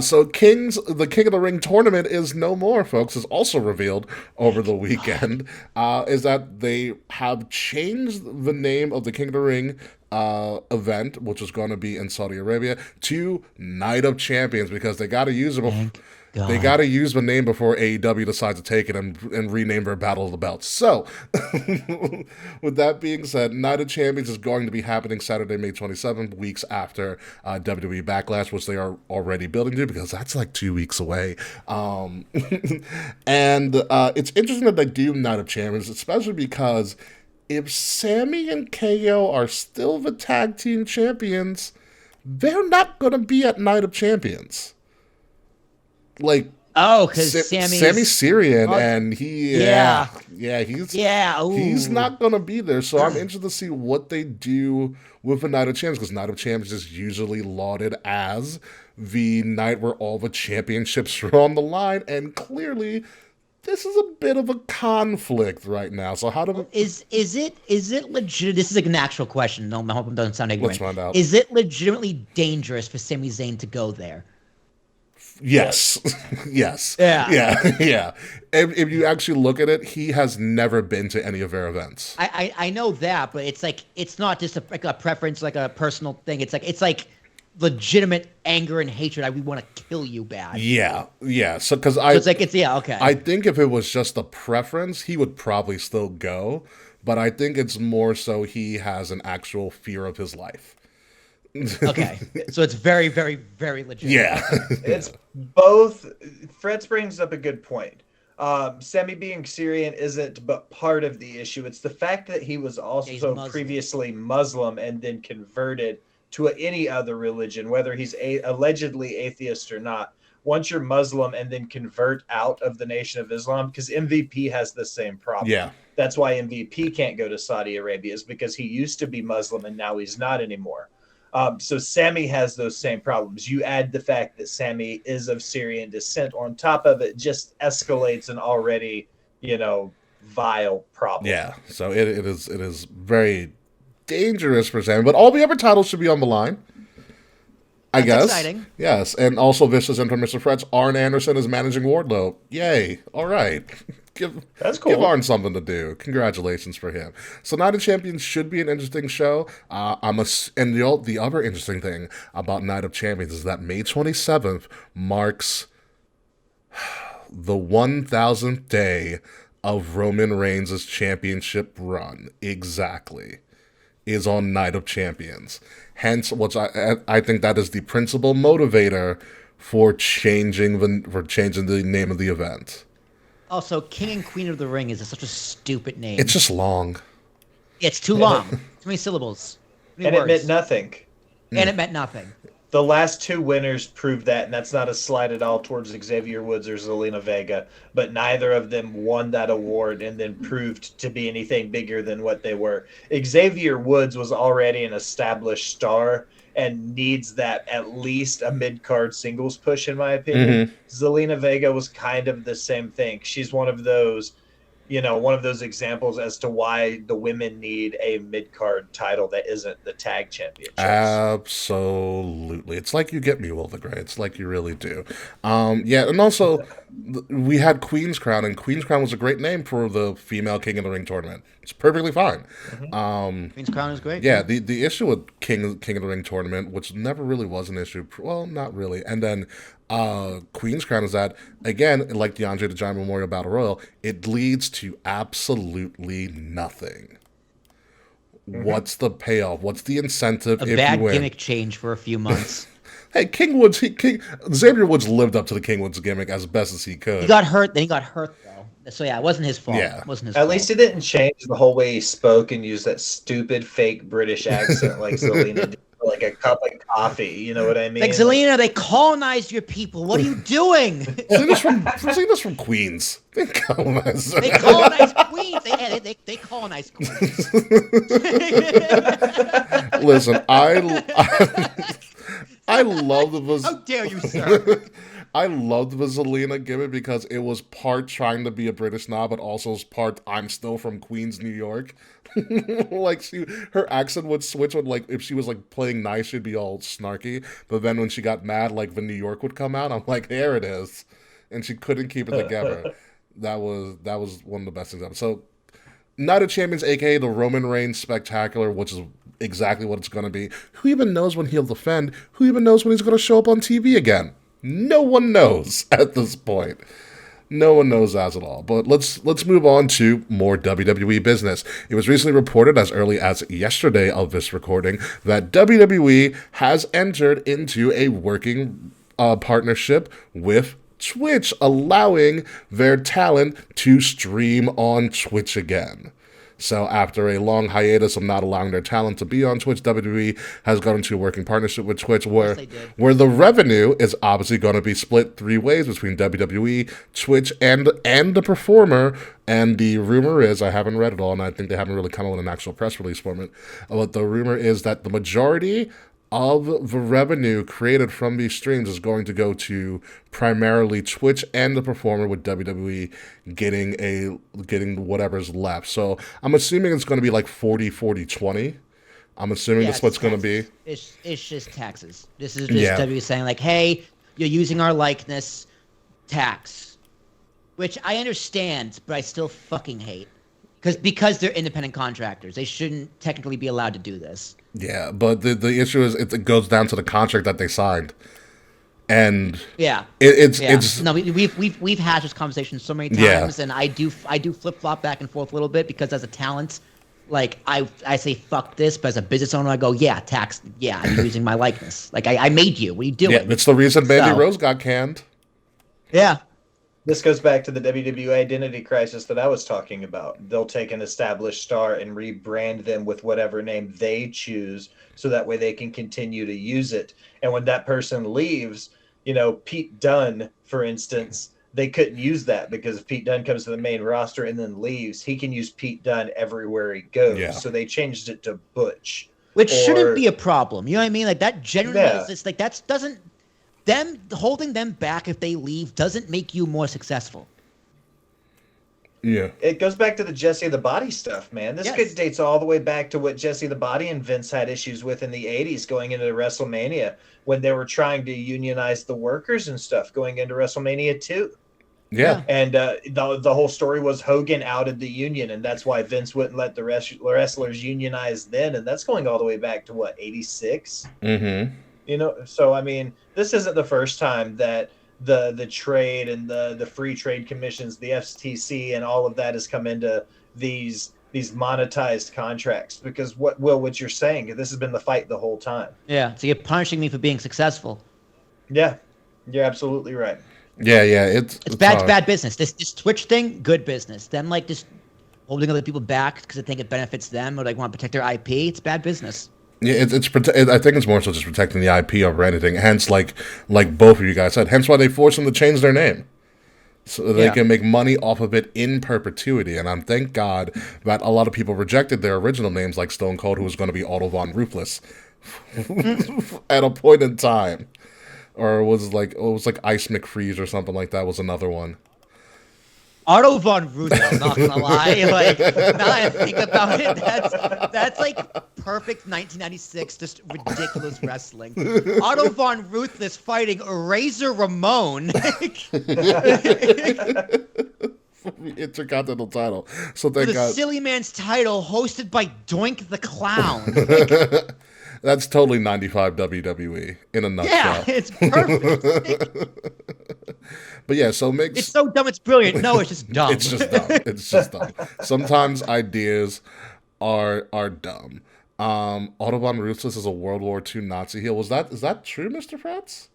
So the King of the Ring tournament is no more, folks. Is also revealed over the weekend. Is that they have changed the name of the King of the Ring event, which is going to be in Saudi Arabia, to Night of Champions, because they got to use it. They got to use the name before AEW decides to take it and rename their Battle of the Belts. So, with that being said, Night of Champions is going to be happening Saturday, May 27th, weeks after WWE Backlash, which they are already building to, because that's like 2 weeks away. And it's interesting that they do Night of Champions, especially because if Sammy and KO are still the tag team champions, they're not going to be at Night of Champions. Like, because Sammy's Syrian, and he's not gonna be there. So I'm interested to see what they do with the Night of Champions, because Night of Champions is usually lauded as the night where all the championships are on the line, and clearly this is a bit of a conflict right now. So how do Is it legit? This is like an actual question. No, I hope it doesn't sound ignorant. let's find out. Is it legitimately dangerous for Sami Zayn to go there? Yes. Yes. Yeah. Yeah. If you actually look at it, he has never been to any of their events. I know that, but it's like it's not just like a preference, like a personal thing. It's like legitimate anger and hatred. We want to kill you bad. Yeah. So because So it's like okay. I think if it was just a preference, he would probably still go. But I think it's more so he has an actual fear of his life. Okay. So it's very, very, very legit. Yeah. It's both. Fretz brings up a good point. Semi being Syrian isn't but part of the issue. It's the fact that he was also previously Muslim and then converted to any other religion, whether he's allegedly atheist or not. Once you're Muslim and then convert out of the Nation of Islam, because MVP has the same problem. Yeah. That's why MVP can't go to Saudi Arabia, is because he used to be Muslim and now he's not anymore. So Sami has those same problems. You add the fact that Sami is of Syrian descent on top of it, just escalates an already, vile problem. Yeah. So it is very dangerous for Sami, but all the other titles should be on the line. I guess. Exciting. Yes, and also Vicious and from Mr. Fretz, Arn Anderson is managing Wardlow. Yay! All right, That's cool. Give Arn something to do. Congratulations for him. So Night of Champions should be an interesting show. And the other interesting thing about Night of Champions is that May 27th marks the 1,000th day of Roman Reigns' championship run. Exactly. Is on Night of Champions. Hence, I think that is the principal motivator for changing the name of the event. Also, King and Queen of the Ring is such a stupid name. It's just long. It's too long. Too many syllables. Too many And words. it meant nothing. And it meant nothing. The last two winners proved that, and that's not a slight at all towards Xavier Woods or Zelina Vega, but neither of them won that award and then proved to be anything bigger than what they were. Xavier Woods was already an established star and needs that at least a mid-card singles push, in my opinion. Mm-hmm. Zelina Vega was kind of the same thing. She's one of those examples as to why the women need a mid-card title that isn't the tag championships. Absolutely. It's like you get me, Will the Grey. It's like you really do. Yeah, and also, we had Queen's Crown, and Queen's Crown was a great name for the female King of the Ring tournament. It's perfectly fine. Mm-hmm. Queen's Crown is great. Yeah, the issue with King of the Ring tournament, which never really was an issue, well, not really, and then Queen's Crown is that, again, like the Andre the Giant Memorial Battle Royal, it leads to absolutely nothing. Mm-hmm. What's the payoff? What's the incentive if you win? A bad gimmick change for a few months. Hey, Xavier Woods lived up to the King Woods gimmick as best as he could. He got hurt, though. So yeah, it wasn't his fault. Yeah. It wasn't his At fault. least it didn't change the whole way he spoke and used that stupid fake British accent like Zelina did, like a cup of coffee. You know what I mean? Like, Zelina, they colonized your people. What are you doing? Zelina's from Queens. They colonized Queens. They colonized Queens. Listen, I love the How dare you, sir? I loved the Zelina gimmick because it was part trying to be a British snob, but also part I'm still from Queens, New York. Like her accent would switch when, like, if she was like playing nice, she'd be all snarky. But then when she got mad, like the New York would come out. I'm like, there it is, and she couldn't keep it together. That was one of the best things ever. So, Night of Champions, aka the Roman Reigns Spectacular, which is exactly what it's going to be. Who even knows when he'll defend? Who even knows when he's going to show up on TV again? No one knows at this point. No one knows as at all. But let's move on to more WWE business. It was recently reported as early as yesterday of this recording that WWE has entered into a working partnership with Twitch, allowing their talent to stream on Twitch again. So after a long hiatus of not allowing their talent to be on Twitch, WWE has gone into a working partnership with Twitch where the revenue is obviously going to be split three ways between WWE, Twitch, and the performer. And the rumor is, I haven't read it all, and I think they haven't really come out with an actual press release for it, but the rumor is that the majority of the revenue created from these streams is going to go to primarily Twitch and the performer, with WWE getting whatever's left. So I'm assuming it's going to be like 40-40-20. I'm assuming that's what's going to be. It's just taxes. This is just WWE saying like, hey, you're using our likeness, tax. Which I understand, but I still fucking hate. Because they're independent contractors. They shouldn't technically be allowed to do this. Yeah, but the issue is it goes down to the contract that they signed. And it's no, we've had this conversation so many times, and I do flip flop back and forth a little bit, because as a talent, like I say fuck this, but as a business owner I go, tax, I'm using my likeness. Like I made you. What are you doing? Yeah, it's the reason Mandy Rose got canned. Yeah. This goes back to the WWE identity crisis that I was talking about. They'll take an established star and rebrand them with whatever name they choose, so that way they can continue to use it. And when that person leaves, Pete Dunne, for instance, they couldn't use that, because if Pete Dunne comes to the main roster and then leaves, he can use Pete Dunne everywhere he goes. Yeah. So they changed it to Butch. Which shouldn't be a problem. You know what I mean? Like that generally is just like them holding them back if they leave doesn't make you more successful. Yeah. It goes back to the Jesse the Body stuff, man. This dates all the way back to what Jesse the Body and Vince had issues with in the 80s going into WrestleMania, when they were trying to unionize the workers and stuff going into WrestleMania 2. Yeah. And the whole story was Hogan outed the union, and that's why Vince wouldn't let the wrestlers unionize then. And that's going all the way back to, 86? Mm-hmm. So, I mean, this isn't the first time that the trade and the free trade commissions, the FTC, and all of that has come into these monetized contracts, because what you're saying, this has been the fight the whole time. Yeah, so you're punishing me for being successful. Yeah, you're absolutely right. Yeah, it's bad business. This Twitch thing, good business. Them like just holding other people back because they think it benefits them, or like want to protect their IP. It's bad business. Yeah, I think it's more so just protecting the IP over anything. Hence, like both of you guys said, hence why they forced them to change their name, so they can make money off of it in perpetuity. And I'm thank God that a lot of people rejected their original names, like Stone Cold, who was going to be Otto Von Ruthless at a point in time, or it was like Ice McFreeze or something like that was another one. Otto Von Ruthless, I'm not gonna lie. Like, now I think about it, that's like perfect 1996, just ridiculous wrestling. Otto Von Ruthless fighting Razor Ramon. Intercontinental title. So thank God. The Silly Man's title, hosted by Doink the Clown. That's totally 95 WWE in a nutshell. Yeah, it's perfect. But yeah, so it's so dumb it's brilliant. No, it's just dumb. It's just dumb. Sometimes ideas are dumb. Otto von Ruthless is a World War II Nazi heel. Is that true, Mr. Fratz?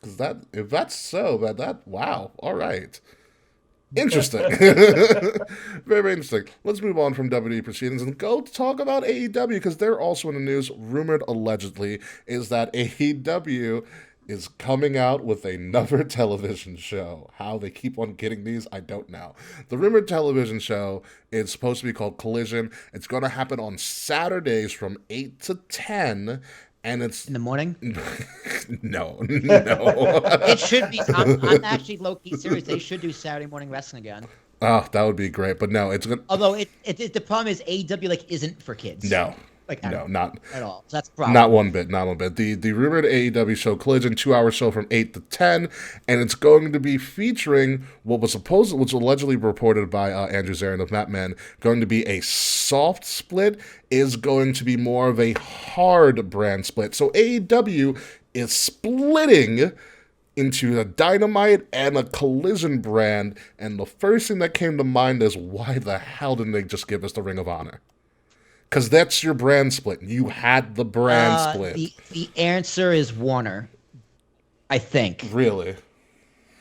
Because if that's so, that wow, all right. Interesting. Very, very interesting. Let's move on from WWE proceedings and go talk about AEW, because they're also in the news. Rumored, allegedly, is that AEW is coming out with another television show. How they keep on getting these, I don't know. The rumored television show is supposed to be called Collision. It's going to happen on Saturdays from 8 to 10. And it's in the morning? No. It should be. I'm actually low-key serious. They should do Saturday morning wrestling again. Oh, that would be great. But no, it's good. Although the problem is AEW isn't for kids. No. Not at all. So that's the problem. Not one bit. The rumored AEW show Collision, 2-hour show from 8 to 10, and it's going to be featuring what was allegedly reported by Andrew Zarian of Matman, going to be a soft split, is going to be more of a hard brand split. So AEW is splitting into a Dynamite and a Collision brand, and the first thing that came to mind is, why the hell didn't they just give us the Ring of Honor? Because that's your brand split. You had the brand split. The answer is Warner, I think. Really?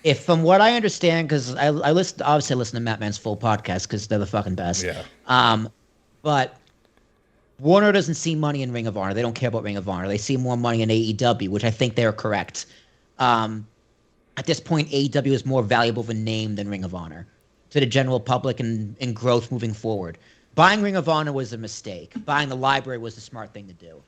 If from what I understand, because I listen to Matt Man's full podcast because they're the fucking best. Yeah. But Warner doesn't see money in Ring of Honor. They don't care about Ring of Honor. They see more money in AEW, which I think they're correct. At this point, AEW is more valuable of a name than Ring of Honor to the general public and growth moving forward. Buying Ring of Honor was a mistake. Buying the library was the smart thing to do.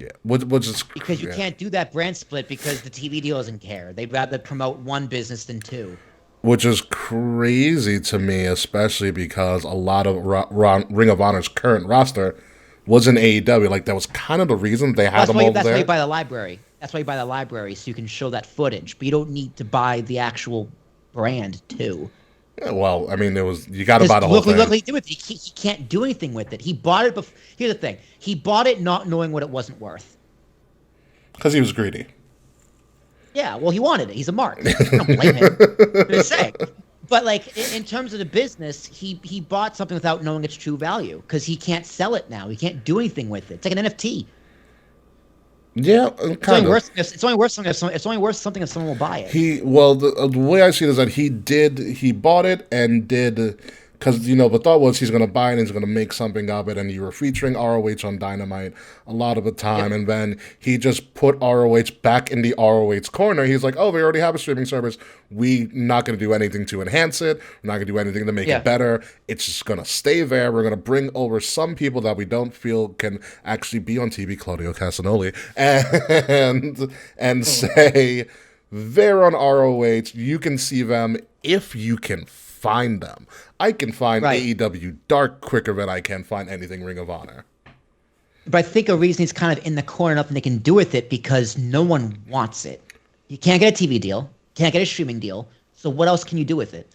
Yeah, which is Because you can't do that brand split because the TV deal doesn't care. They'd rather promote one business than two. which is crazy to me, especially because a lot of Ring of Honor's current roster was in AEW. Like that was kind of the reason they had them over That's why you there. buy the library. That's why you buy the library so you can show that footage. But you don't need to buy the actual brand too. Yeah, well, I mean, you got to buy the whole Look thing what he did with it. He can't do anything with it. He bought it. Here's the thing: he bought it not knowing what it wasn't worth. because he was greedy. Yeah, well, he wanted it. He's a mark. I don't blame him. I'm just saying. But like in terms of the business, he bought something without knowing its true value because he can't sell it now. He can't do anything with it. It's like an NFT. Yeah, kind of. It's only worth something if someone will buy it. The way I see it is that he bought it and did, because the thought was he's going to buy it and he's going to make something of it, and you were featuring ROH on Dynamite a lot of the time, and then he just put ROH back in the ROH corner. He's like, oh, we already have a streaming service. We're not going to do anything to enhance it. We're not going to do anything to make it better. It's just going to stay there. We're going to bring over some people that we don't feel can actually be on TV, Claudio Castagnoli, and say they're on ROH. You can see them if you can find them. I can find AEW Dark quicker than I can find anything Ring of Honor. But I think a reason he's kind of in the corner, nothing they can do with it, because no one wants it. You can't get a TV deal, can't get a streaming deal. So what else can you do with it?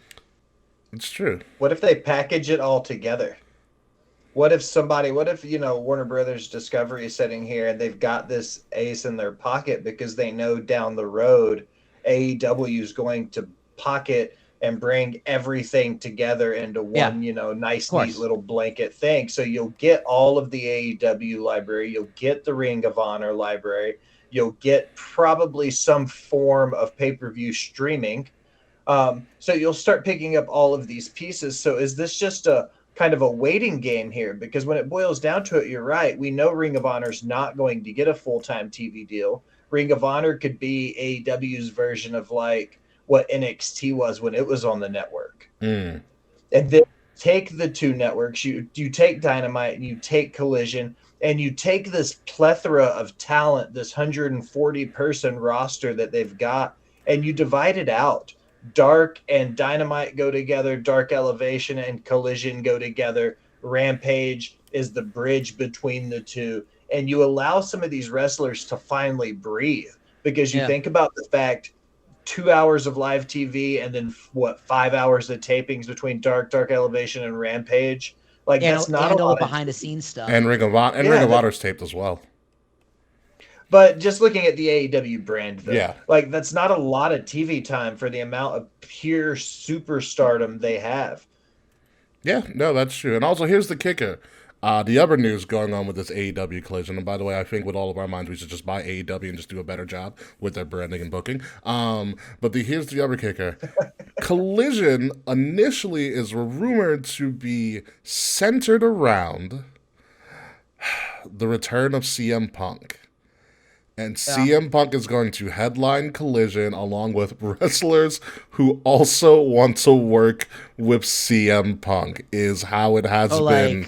It's true. What if they package it all together? What if Warner Brothers Discovery is sitting here and they've got this ace in their pocket because they know down the road AEW is going to pocket and bring everything together into one, nice, neat little blanket thing. So you'll get all of the AEW library, you'll get the Ring of Honor library, you'll get probably some form of pay-per-view streaming. So you'll start picking up all of these pieces. So is this just a kind of a waiting game here? Because when it boils down to it, you're right. We know Ring of Honor's not going to get a full-time TV deal. Ring of Honor could be AEW's version of like what NXT was when it was on the network. And then take the two networks, you take Dynamite and you take Collision, and you take this plethora of talent, this 140 person roster that they've got, and you divide it out. Dark and Dynamite go together, Dark Elevation and Collision go together, Rampage is the bridge between the two, and you allow some of these wrestlers to finally breathe, because you think about the fact 2 hours of live TV and then 5 hours of tapings between Dark Elevation and Rampage. Like that's not and a all lot the behind the scenes stuff. And Ring of Honor's taped as well. But just looking at the AEW brand, though, Yeah. like that's not a lot of TV time for the amount of pure superstardom they have. Yeah, no, that's true. And also, here's the kicker. The other news going on with this AEW Collision, and by the way, I think with all of our minds, we should just buy AEW and just do a better job with their branding and booking. Here's the other kicker. Collision initially is rumored to be centered around the return of CM Punk. And CM Punk is going to headline Collision along with wrestlers who also want to work with CM Punk, is how it has been.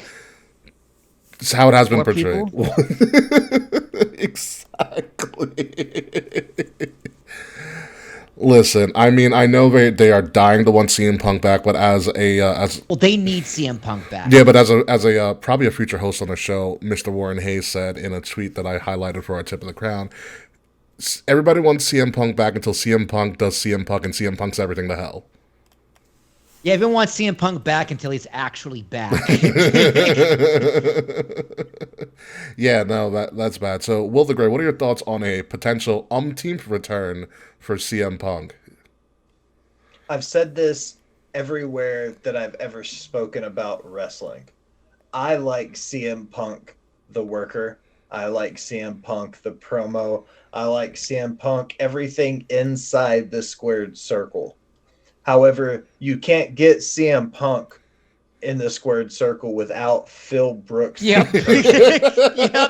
It's how it has been portrayed. Exactly. Listen, I mean, I know they are dying to want CM Punk back, but they need CM Punk back. Yeah, but as a probably a future host on the show, Mr. Warren Hayes said in a tweet that I highlighted for our tip of the crown, everybody wants CM Punk back until CM Punk does CM Punk, and CM Punk's everything to hell. Yeah, everyone wants CM Punk back until he's actually back. Yeah, no, that's bad. So, Will the Great, what are your thoughts on a potential umpteenth return for CM Punk? I've said this everywhere that I've ever spoken about wrestling. I like CM Punk, the worker. I like CM Punk, the promo. I like CM Punk, everything inside the squared circle. However, you can't get CM Punk in the squared circle without Phil Brooks. Yeah.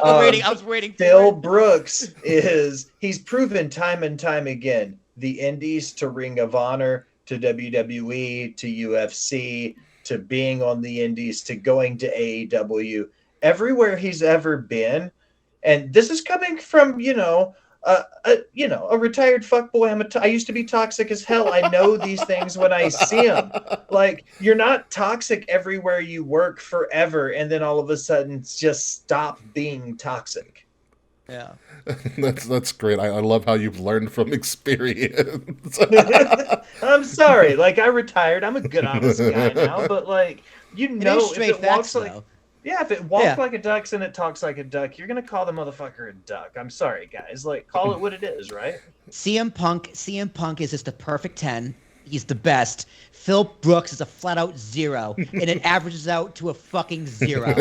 I was waiting. Phil Brooks he's proven time and time again, the indies to Ring of Honor, to WWE, to UFC, to being on the indies, to going to AEW. Everywhere he's ever been, And this is coming from, a retired fuckboy. I used to be toxic as hell. I know these things when I see them. Like, you're not toxic everywhere you work forever, and then all of a sudden just stop being toxic. Yeah. That's great. I love how you've learned from experience. I'm sorry. Like, I retired. I'm a good, honest guy now. But, like, if it walks like... Yeah, if it walks like a duck and it talks like a duck, you're going to call the motherfucker a duck. I'm sorry, guys. Like, call it what it is, right? CM Punk is just the perfect 10. He's the best. Phil Brooks is a flat-out 0, and it averages out to a fucking 0.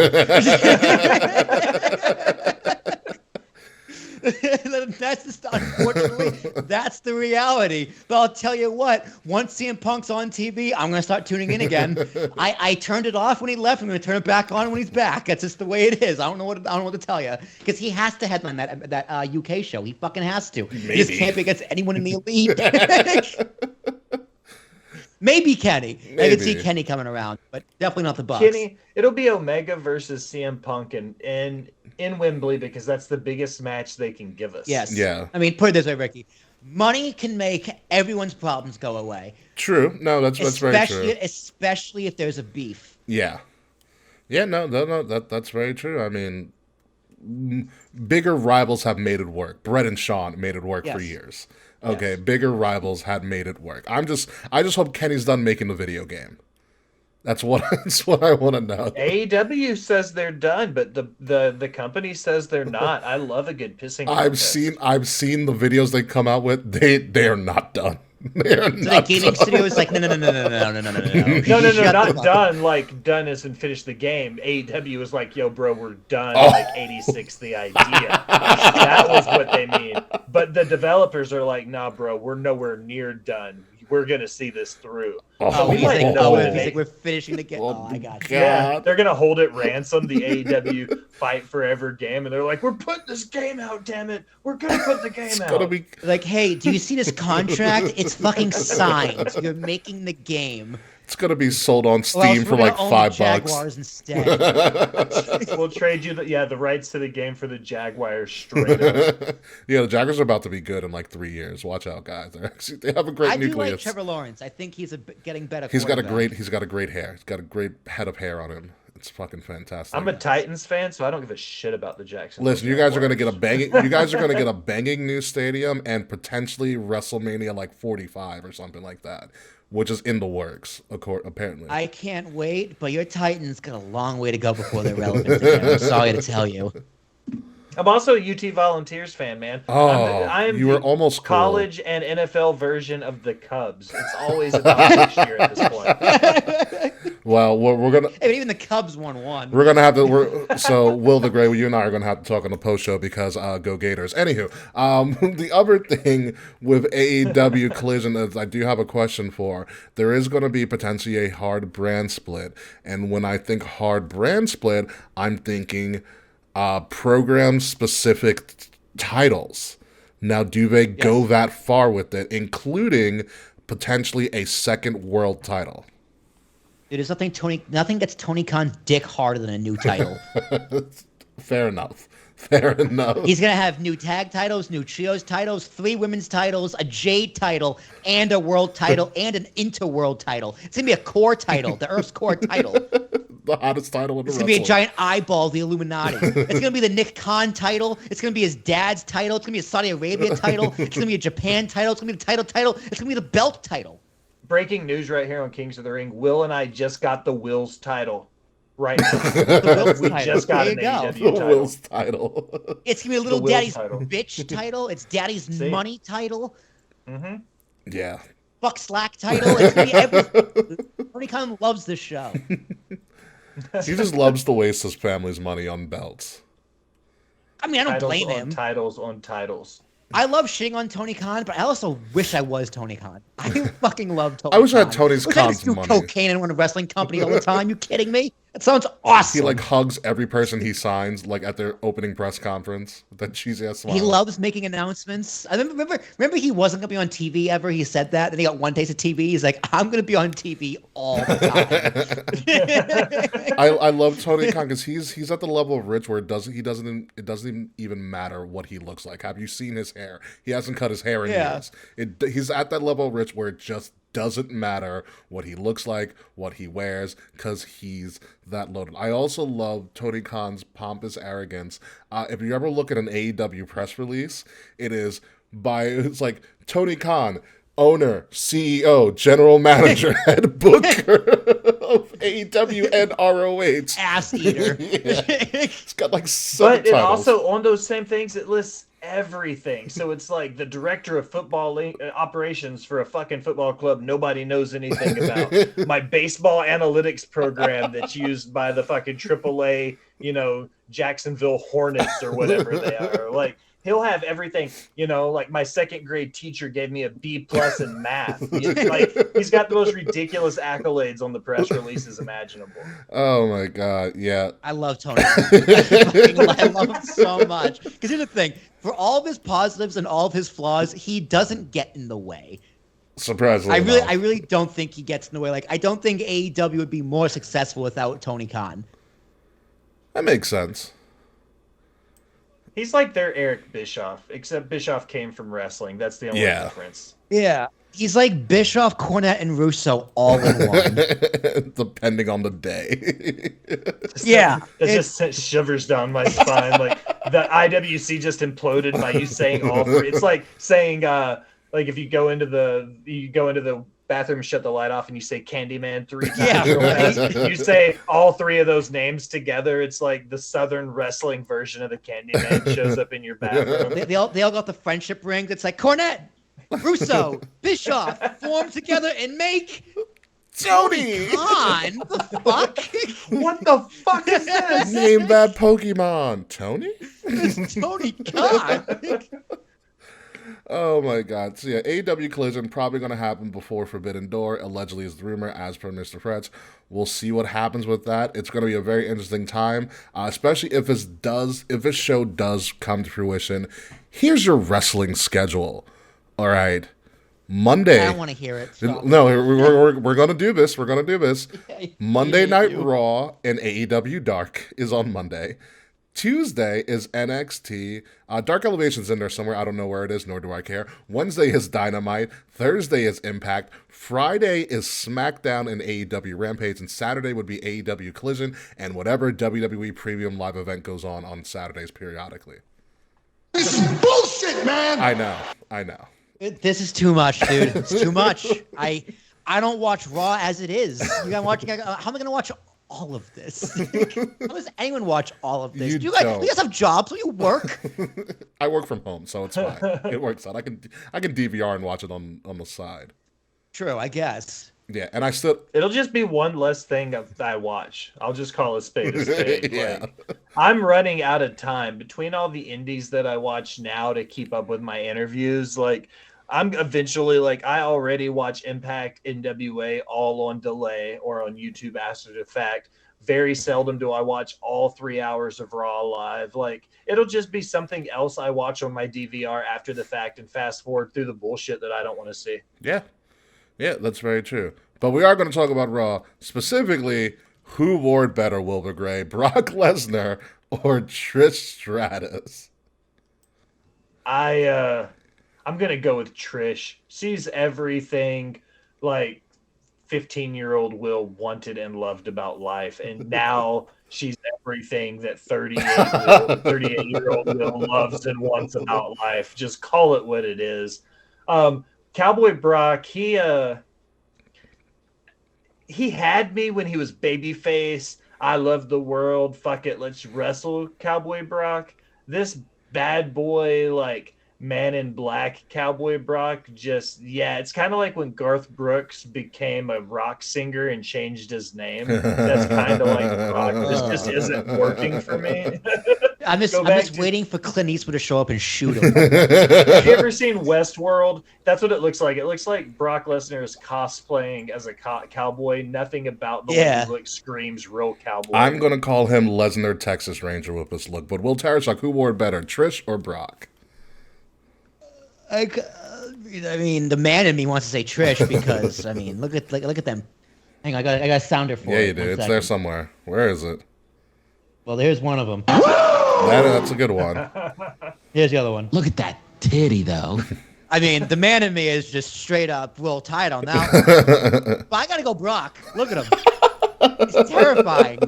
That's just, unfortunately, that's the reality. But I'll tell you what, once CM Punk's on TV, I'm going to start tuning in again. I turned it off when he left. I'm going to turn it back on when he's back. That's just the way it is. I don't know what to tell you, because he has to headline that UK show. He fucking has to. Maybe. He just can't be against anyone in the elite. Maybe Kenny. I could see Kenny coming around, but definitely not the Bucks. Kenny, it'll be Omega versus CM Punk in Wembley, because that's the biggest match they can give us. Yes. Yeah. I mean, put it this way, Ricky. Money can make everyone's problems go away. True. No, that's very true. Especially if there's a beef. Yeah. Yeah, no, that's very true. I mean, bigger rivals have made it work. Brett and Shawn made it work for years. Okay, yes. Bigger rivals had made it work. I just hope Kenny's done making the video game. That's what I want to know. AEW says they're done, but the company says they're not. I love a good pissing contest. I've seen the videos they come out with. They are not done. The gaming studio is like, no, not done. Like, done as in finish the game. AEW is like, yo, bro, we're done. Like 86, the idea. That was what they mean. But the developers are like, nah, bro, we're nowhere near done. We're gonna see this through. He's like, we're finishing the game. Oh, I got you. Yeah, they're gonna hold it ransom, the AEW Fight Forever game, and they're like, we're putting this game out, damn it. We're gonna put the game out. Gonna be... Like, hey, do you see this contract? It's fucking signed. You're making the game. It's gonna be sold on Steam for like $5. Jaguars instead. We'll trade you the rights to the game for the Jaguars straight up. Yeah, the Jaguars are about to be good in like 3 years. Watch out, guys. They have a great nucleus. I do like Trevor Lawrence. I think he's getting better. He's got a great hair. He's got a great head of hair on him. It's fucking fantastic. I'm a Titans fan, so I don't give a shit about the Jacksonville. Listen, you guys are gonna get a banging. You guys are gonna get a banging new stadium and potentially WrestleMania like 45 or something like that, which is in the works, apparently. I can't wait, but your Titans got a long way to go before they're relevant again. I'm sorry to tell you. I'm also a UT Volunteers fan, man. I'm you were almost college and NFL version of the Cubs. It's always a next year at this point. Well, we're gonna. Hey, but even the Cubs won one. We're gonna have to. So Will the Gray, you and I are gonna have to talk on the post show because go Gators. Anywho, the other thing with AEW Collision is I do have a question for. There is going to be potentially a hard brand split, and when I think hard brand split, I'm thinking program-specific titles. Now, do they go that far with it, including potentially a second world title? Dude, there's nothing gets Tony Khan's dick harder than a new title. Fair enough. He's going to have new tag titles, new trios titles, 3 women's titles, a Jade title, and a world title, and an interworld title. It's going to be a core title, the Earth's core title. The hottest title in the It's going to be a giant eyeball, the Illuminati. It's going to be the Nick Khan title. It's going to be his dad's title. It's going to be a Saudi Arabia title. It's going to be a Japan title. It's going to be the title. It's going to be the belt title. Breaking news right here on Kings of the Ring. Will and I just got the Will's title. Right now. We just got an AEW title. Will's title. It's going to be a little daddy's bitch title. It's daddy's money title. Mm-hmm. Yeah. Fuck Slack title. It's going to be everything. Tony Khan loves this show. He just loves to waste his family's money on belts. I mean, I don't blame him. Titles on titles. I love shitting on Tony Khan, but I also wish I was Tony Khan. I fucking love Tony Khan. I wish I had Tony Khan's money. I do cocaine and run a wrestling company all the time. You kidding me? That sounds He awesome. like hugs every person he signs, like at their opening press conference. With that cheesy ass smile. He loves making announcements. I remember he wasn't gonna be on TV ever. He said that, and he got one taste of TV. He's like, I'm gonna be on TV all the time. I love Tony Khan because he's at the level of rich where it doesn't even matter what he looks like. Have you seen his hair? He hasn't cut his hair in years. He's at that level of rich where it just doesn't matter what he looks like, what he wears, because he's that loaded. I also love Tony Khan's pompous arrogance. If you ever look at an AEW press release, it's like Tony Khan, owner, CEO, general manager, head booker of AEW and ROH. Ass eater. Yeah. It's got like subtitles. But it also, on those same things, it lists everything. So it's like the director of football operations for a fucking football club nobody knows anything about. My baseball analytics program that's used by the fucking AAA, Jacksonville Hornets or whatever they are. Like, he'll have everything, like my second grade teacher gave me a B+ in math. He's got the most ridiculous accolades on the press releases imaginable. Oh my God. Yeah. I love Tony. I love him so much. Because here's the thing, for all of his positives and all of his flaws, he doesn't get in the way. Surprisingly. I really don't think he gets in the way. Like, I don't think AEW would be more successful without Tony Khan. That makes sense. He's like their Eric Bischoff, except Bischoff came from wrestling. That's the only difference. Yeah. He's like Bischoff, Cornette, and Russo all in one. Depending on the day. It just sent shivers down my spine. Like, the IWC just imploded by you saying all three. It's like saying, like if you go into the bathroom, shut the light off, and you say Candyman 3 times real fast. You say all three of those names together. It's like the Southern wrestling version of the Candyman shows up in your bathroom. They all got the friendship ring that's like Cornette, Russo, Bischoff, form together and make Tony Khan. The fuck? What the fuck is this? Name that Pokemon. Tony? It's Tony Khan. Oh my God. So yeah, AEW Collision probably going to happen before Forbidden Door, allegedly is the rumor, as per Mr. Fretz. We'll see what happens with that. It's going to be a very interesting time, especially if this show does come to fruition. Here's your wrestling schedule. All right. Monday. I don't want to hear it. So. No, we're going to do this. We're going to do this. Monday Night Raw and AEW Dark is on Monday. Tuesday is NXT. Dark Elevation's in there somewhere. I don't know where it is, nor do I care. Wednesday is Dynamite. Thursday is Impact. Friday is SmackDown and AEW Rampage. And Saturday would be AEW Collision and whatever WWE Premium live event goes on Saturdays periodically. This is bullshit, man! I know. This is too much, dude. It's too much. I don't watch Raw as it is. How am I going to watch all of this? How does anyone watch all of this? You guys have jobs, so you work. I work from home, so it's fine. It works out. I can DVR and watch it on the side. True, I guess. Yeah, and it'll just be one less thing that I watch. I'll just call a spade a spade. Yeah. Like, I'm running out of time between all the indies that I watch now to keep up with my interviews. Like, I'm eventually I already watch Impact, NWA all on delay or on YouTube after the fact. Very seldom do I watch all 3 hours of Raw live. Like, it'll just be something else I watch on my DVR after the fact and fast forward through the bullshit that I don't want to see. Yeah. Yeah, that's very true. But we are going to talk about Raw, specifically who wore it better, Wilbur Gray, Brock Lesnar or Trish Stratus? I'm going to go with Trish. She's everything 15-year-old Will wanted and loved about life. And now she's everything that 38-year-old Will loves and wants about life. Just call it what it is. Cowboy Brock, he had me when he was babyface. I love the world. Fuck it, let's wrestle Cowboy Brock. This bad boy, Man in Black Cowboy Brock, it's kind of like when Garth Brooks became a rock singer and changed his name. That's kind of like Brock. This just isn't working for me. I'm just waiting for Clint Eastwood to show up and shoot him. Have you ever seen Westworld? That's what it looks like. It looks like Brock Lesnar is cosplaying as a cowboy. Nothing about the way he looks screams real cowboy. I'm going to call him Lesnar Texas Ranger with this look. But Will Tarashuk, who wore it better, Trish or Brock? I mean, the man in me wants to say Trish because, I mean, look at them. Hang on, I got a sounder for it. Yeah, you do. It's there somewhere. Where is it? Well, there's one of them. That's a good one. Here's the other one. Look at that titty, though. I mean, the man in me is just straight up roll tide on that one. But I gotta go Brock. Look at him. He's terrifying.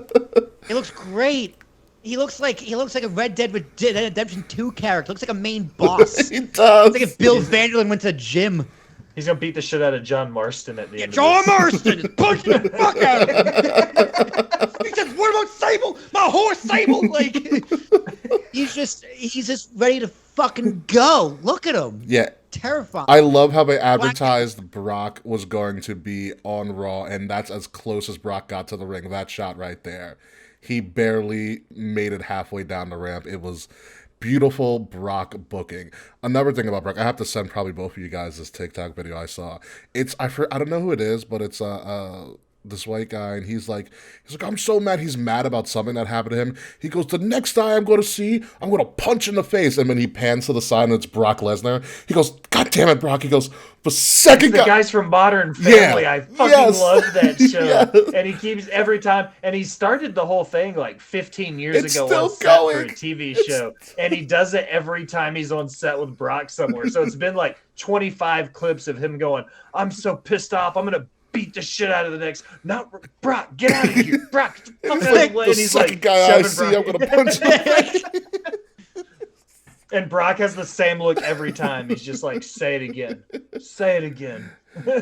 He looks great. He looks like a Red Dead Redemption 2 character. Looks like a main boss. He does. It's like if Bill Vanderlyn went to a gym. He's gonna beat the shit out of John Marston at the end. John Marston is punching the fuck out of him. He says, "What about Sable? My horse Sable!" Like he's just ready to fucking go. Look at him. Yeah. Terrifying. I love how they advertised Brock was going to be on Raw, and that's as close as Brock got to the ring. That shot right there. He barely made it halfway down the ramp. It was beautiful Brock booking. Another thing about Brock, I have to send probably both of you guys this TikTok video I saw. I don't know who it is, but it's this white guy, and he's like, I'm so mad. He's mad about something that happened to him. He goes, the next guy I'm going to see, I'm going to punch in the face. And then he pans to the side, and it's Brock Lesnar. He goes, God damn it, Brock. He goes, the second guy. The guys from Modern Family. I fucking love that show. Yes. And he keeps every time. And he started the whole thing like 15 years It's ago still on set going. for a TV show. And he does it every time he's on set with Brock somewhere. So it's been like 25 clips of him going, I'm so pissed off. I'm going to beat the shit out of the next. Not Brock, get out of here. Brock, get the fuck out of the way. The And he's second like, guy I see, I'm going to punch him. And Brock has the same look every time. He's just like, say it again. Say it again.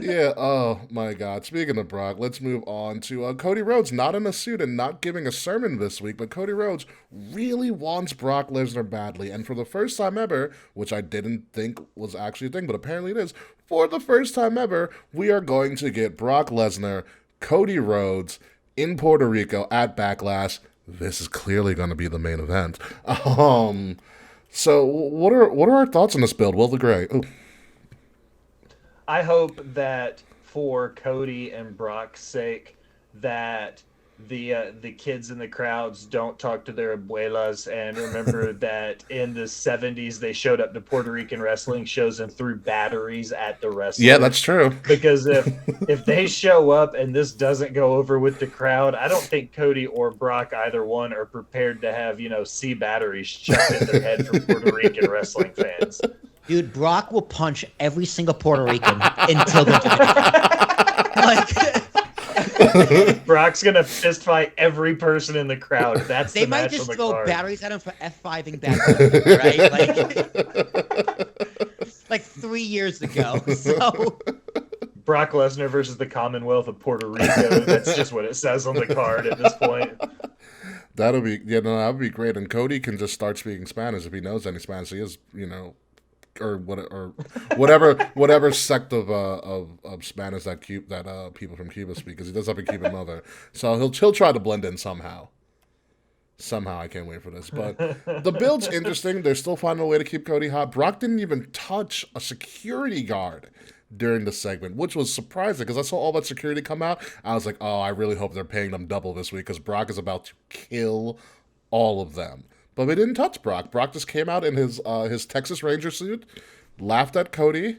Yeah, oh my God. Speaking of Brock, let's move on to Cody Rhodes, not in a suit and not giving a sermon this week, but Cody Rhodes really wants Brock Lesnar badly. And for the first time ever, which I didn't think was actually a thing, but apparently it is, for the first time ever, we are going to get Brock Lesnar, Cody Rhodes in Puerto Rico at Backlash. This is clearly going to be the main event. So what are our thoughts on this build? Will the Gray? Ooh. I hope that for Cody and Brock's sake, that the kids in the crowds don't talk to their abuelas and remember that in the 70s they showed up to Puerto Rican wrestling shows and threw batteries at the wrestlers. Yeah, that's true. Because if they show up and this doesn't go over with the crowd, I don't think Cody or Brock, either one, are prepared to have, sea batteries chucked in their head from Puerto Rican wrestling fans. Dude, Brock will punch every single Puerto Rican until they're like, Brock's gonna fist fight every person in the crowd. That's they the might match just on the throw card. batteries at him for F5ing back, right? Like 3 years ago. So Brock Lesnar versus the Commonwealth of Puerto Rico. That's just what it says on the card at this point. That'll be that would be great. And Cody can just start speaking Spanish if he knows any Spanish. He is, or whatever sect of Spanish that people from Cuba speak, because he does have a Cuban mother. So he'll try to blend in somehow. Somehow, I can't wait for this. But the build's interesting. They're still finding a way to keep Cody hot. Brock didn't even touch a security guard during the segment, which was surprising because I saw all that security come out. I was like, oh, I really hope they're paying them double this week because Brock is about to kill all of them. But they didn't touch Brock. Brock just came out in his Texas Ranger suit, laughed at Cody,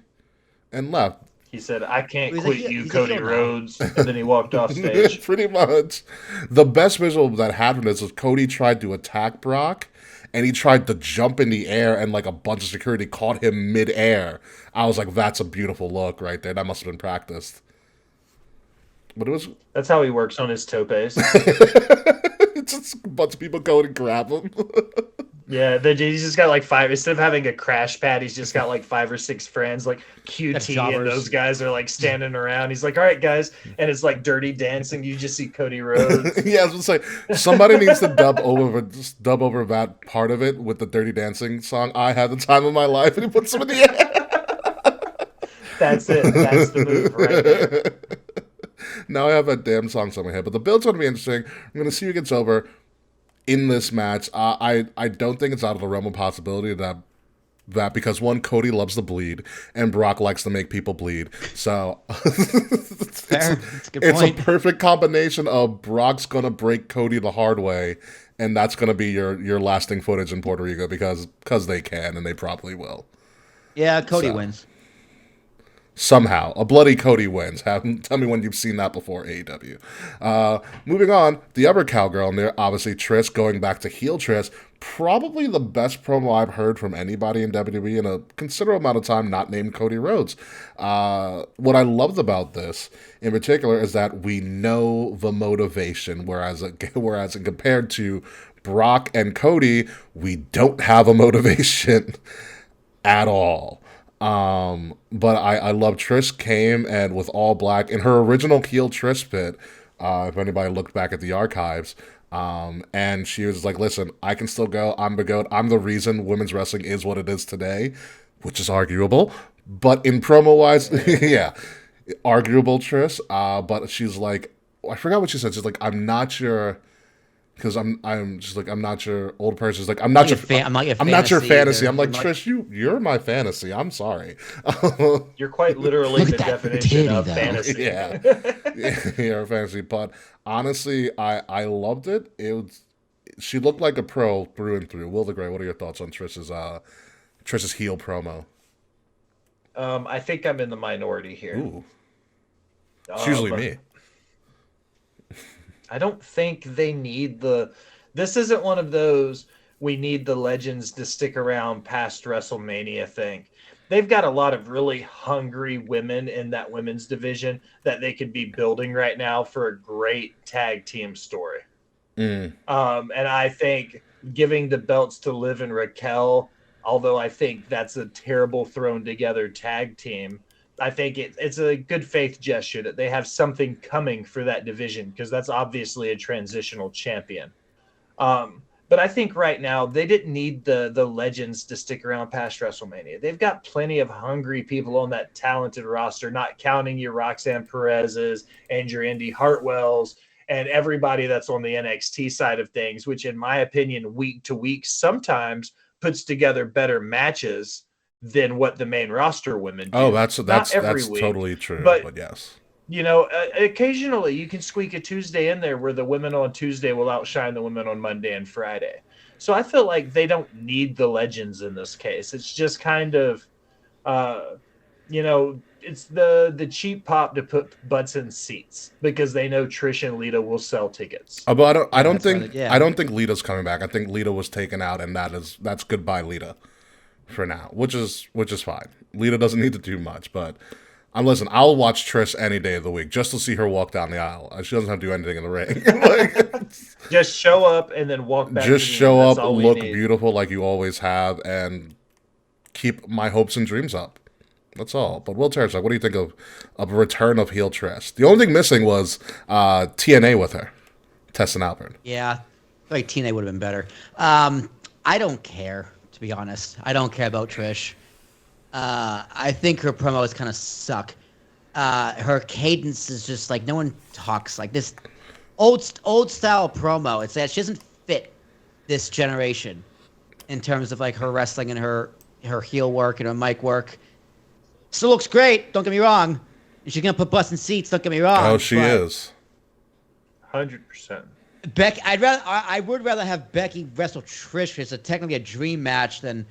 and left. He said, I can't quit you, Cody Rhodes. And then he walked off stage. Pretty much. The best visual that happened is Cody tried to attack Brock, and he tried to jump in the air, and like a bunch of security caught him mid-air. I was like, that's a beautiful look right there. That must have been practiced. But it was... That's how he works on his topes. It's just a bunch of people go and grab him. Yeah, he's just got like five. Instead of having a crash pad, he's just got like 5 or 6 friends, like QT, and those guys are like standing around. He's like, all right, guys. And it's like Dirty Dancing. You just see Cody Rhodes. Yeah, I was going to say, somebody needs to dub over that part of it with the Dirty Dancing song, I Had the Time of My Life, and he puts them in the air. That's it. That's the move right there. Now I have that damn song in my head. But the build's going to be interesting. I'm going to see who gets over. in this match. I don't think it's out of the realm of possibility that because one, Cody loves to bleed, and Brock likes to make people bleed. So Fair. That's a good it's point. a perfect combination of Brock's gonna break Cody the hard way, and that's gonna be your lasting footage in Puerto Rico because they can and they probably will. Yeah, Cody So. wins. Somehow, a bloody Cody wins. Tell me when you've seen that before, AEW. Moving on, the other cowgirl in there, obviously Trish, going back to heel Trish. Probably the best promo I've heard from anybody in WWE in a considerable amount of time, not named Cody Rhodes. What I loved about this, in particular, is that we know the motivation, whereas compared to Brock and Cody, we don't have a motivation at all. But I love Trish came and with all black in her original heel Trish bit. If anybody looked back at the archives, and she was like, "Listen, I can still go. I'm the GOAT. I'm the reason women's wrestling is what it is today," which is arguable. But in promo wise, yeah, arguable Trish. But she's like, I forgot what she said. She's like, "I'm not your." Because I'm just like, I'm not your old person. It's like, I'm not your fantasy. I'm like, Trish, you're my fantasy. I'm sorry. You're quite literally Look the at that definition titty, of though. fantasy. Yeah. You're a fantasy. But honestly, I loved it. She looked like a pro through and through. Will the Grey, what are your thoughts on Trish's heel promo? I think I'm in the minority here. Ooh. It's usually me. I don't think they need this isn't one of those we need the legends to stick around past WrestleMania thing. They've got a lot of really hungry women in that women's division that they could be building right now for a great tag team story. And I think giving the belts to Liv and Raquel, although I think that's a terrible thrown together tag team, I think it's a good faith gesture that they have something coming for that division because that's obviously a transitional champion. But I think right now they didn't need the legends to stick around past WrestleMania. They've got plenty of hungry people on that talented roster, not counting your Roxanne Perez's and your Indy Hartwells and everybody that's on the NXT side of things, which in my opinion, week to week, sometimes puts together better matches than what the main roster women do. Oh, that's week, totally true. But yes, occasionally you can squeak a Tuesday in there where the women on Tuesday will outshine the women on Monday and Friday. So I feel like they don't need the legends in this case. It's just kind of, it's the cheap pop to put butts in seats because they know Trish and Lita will sell tickets. But I don't think Lita's coming back. I think Lita was taken out, and that's goodbye Lita for now, which is fine. Lita doesn't need to do much, but I'll watch Trish any day of the week just to see her walk down the aisle. She doesn't have to do anything in the ring. Just show up and then walk back. Just show up, look beautiful like you always have, and keep my hopes and dreams up. That's all. But Will Terrence, what do you think of a return of heel Trish? The only thing missing was TNA with her, Tess and Albert. Yeah, like TNA would have been better. I don't care. To be honest, I don't care about Trish. I think her promos kind of suck. Her cadence is just like no one talks like this. Old style promo. It's that she doesn't fit this generation in terms of like her wrestling and her heel work and her mic work. Still looks great. Don't get me wrong. And she's gonna put butts in seats. Don't get me wrong. Oh, she is. 100%. Becky, I would rather have Becky wrestle Trish. It's technically a dream match than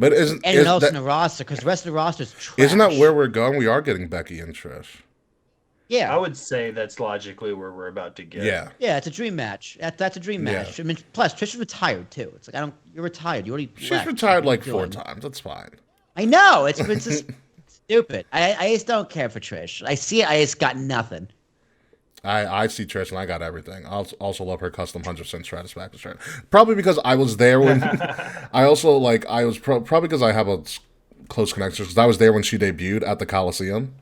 anyone else in the roster because the rest of the roster is trash. Isn't that where we're going? We are getting Becky and Trish. Yeah, I would say that's logically where we're about to get. Yeah, it's a dream match. That's a dream match. Yeah. I mean, plus Trish is retired too. It's like you're retired. You already. She's retired like 4 times. That's fine. I know it's just stupid. I just don't care for Trish. I see it. I just got nothing. I see Trish and I got everything. I also love her custom 100% Stratusfaction shirt. Probably because I was there when. Probably because I have a close connection because I was there when she debuted at the Coliseum.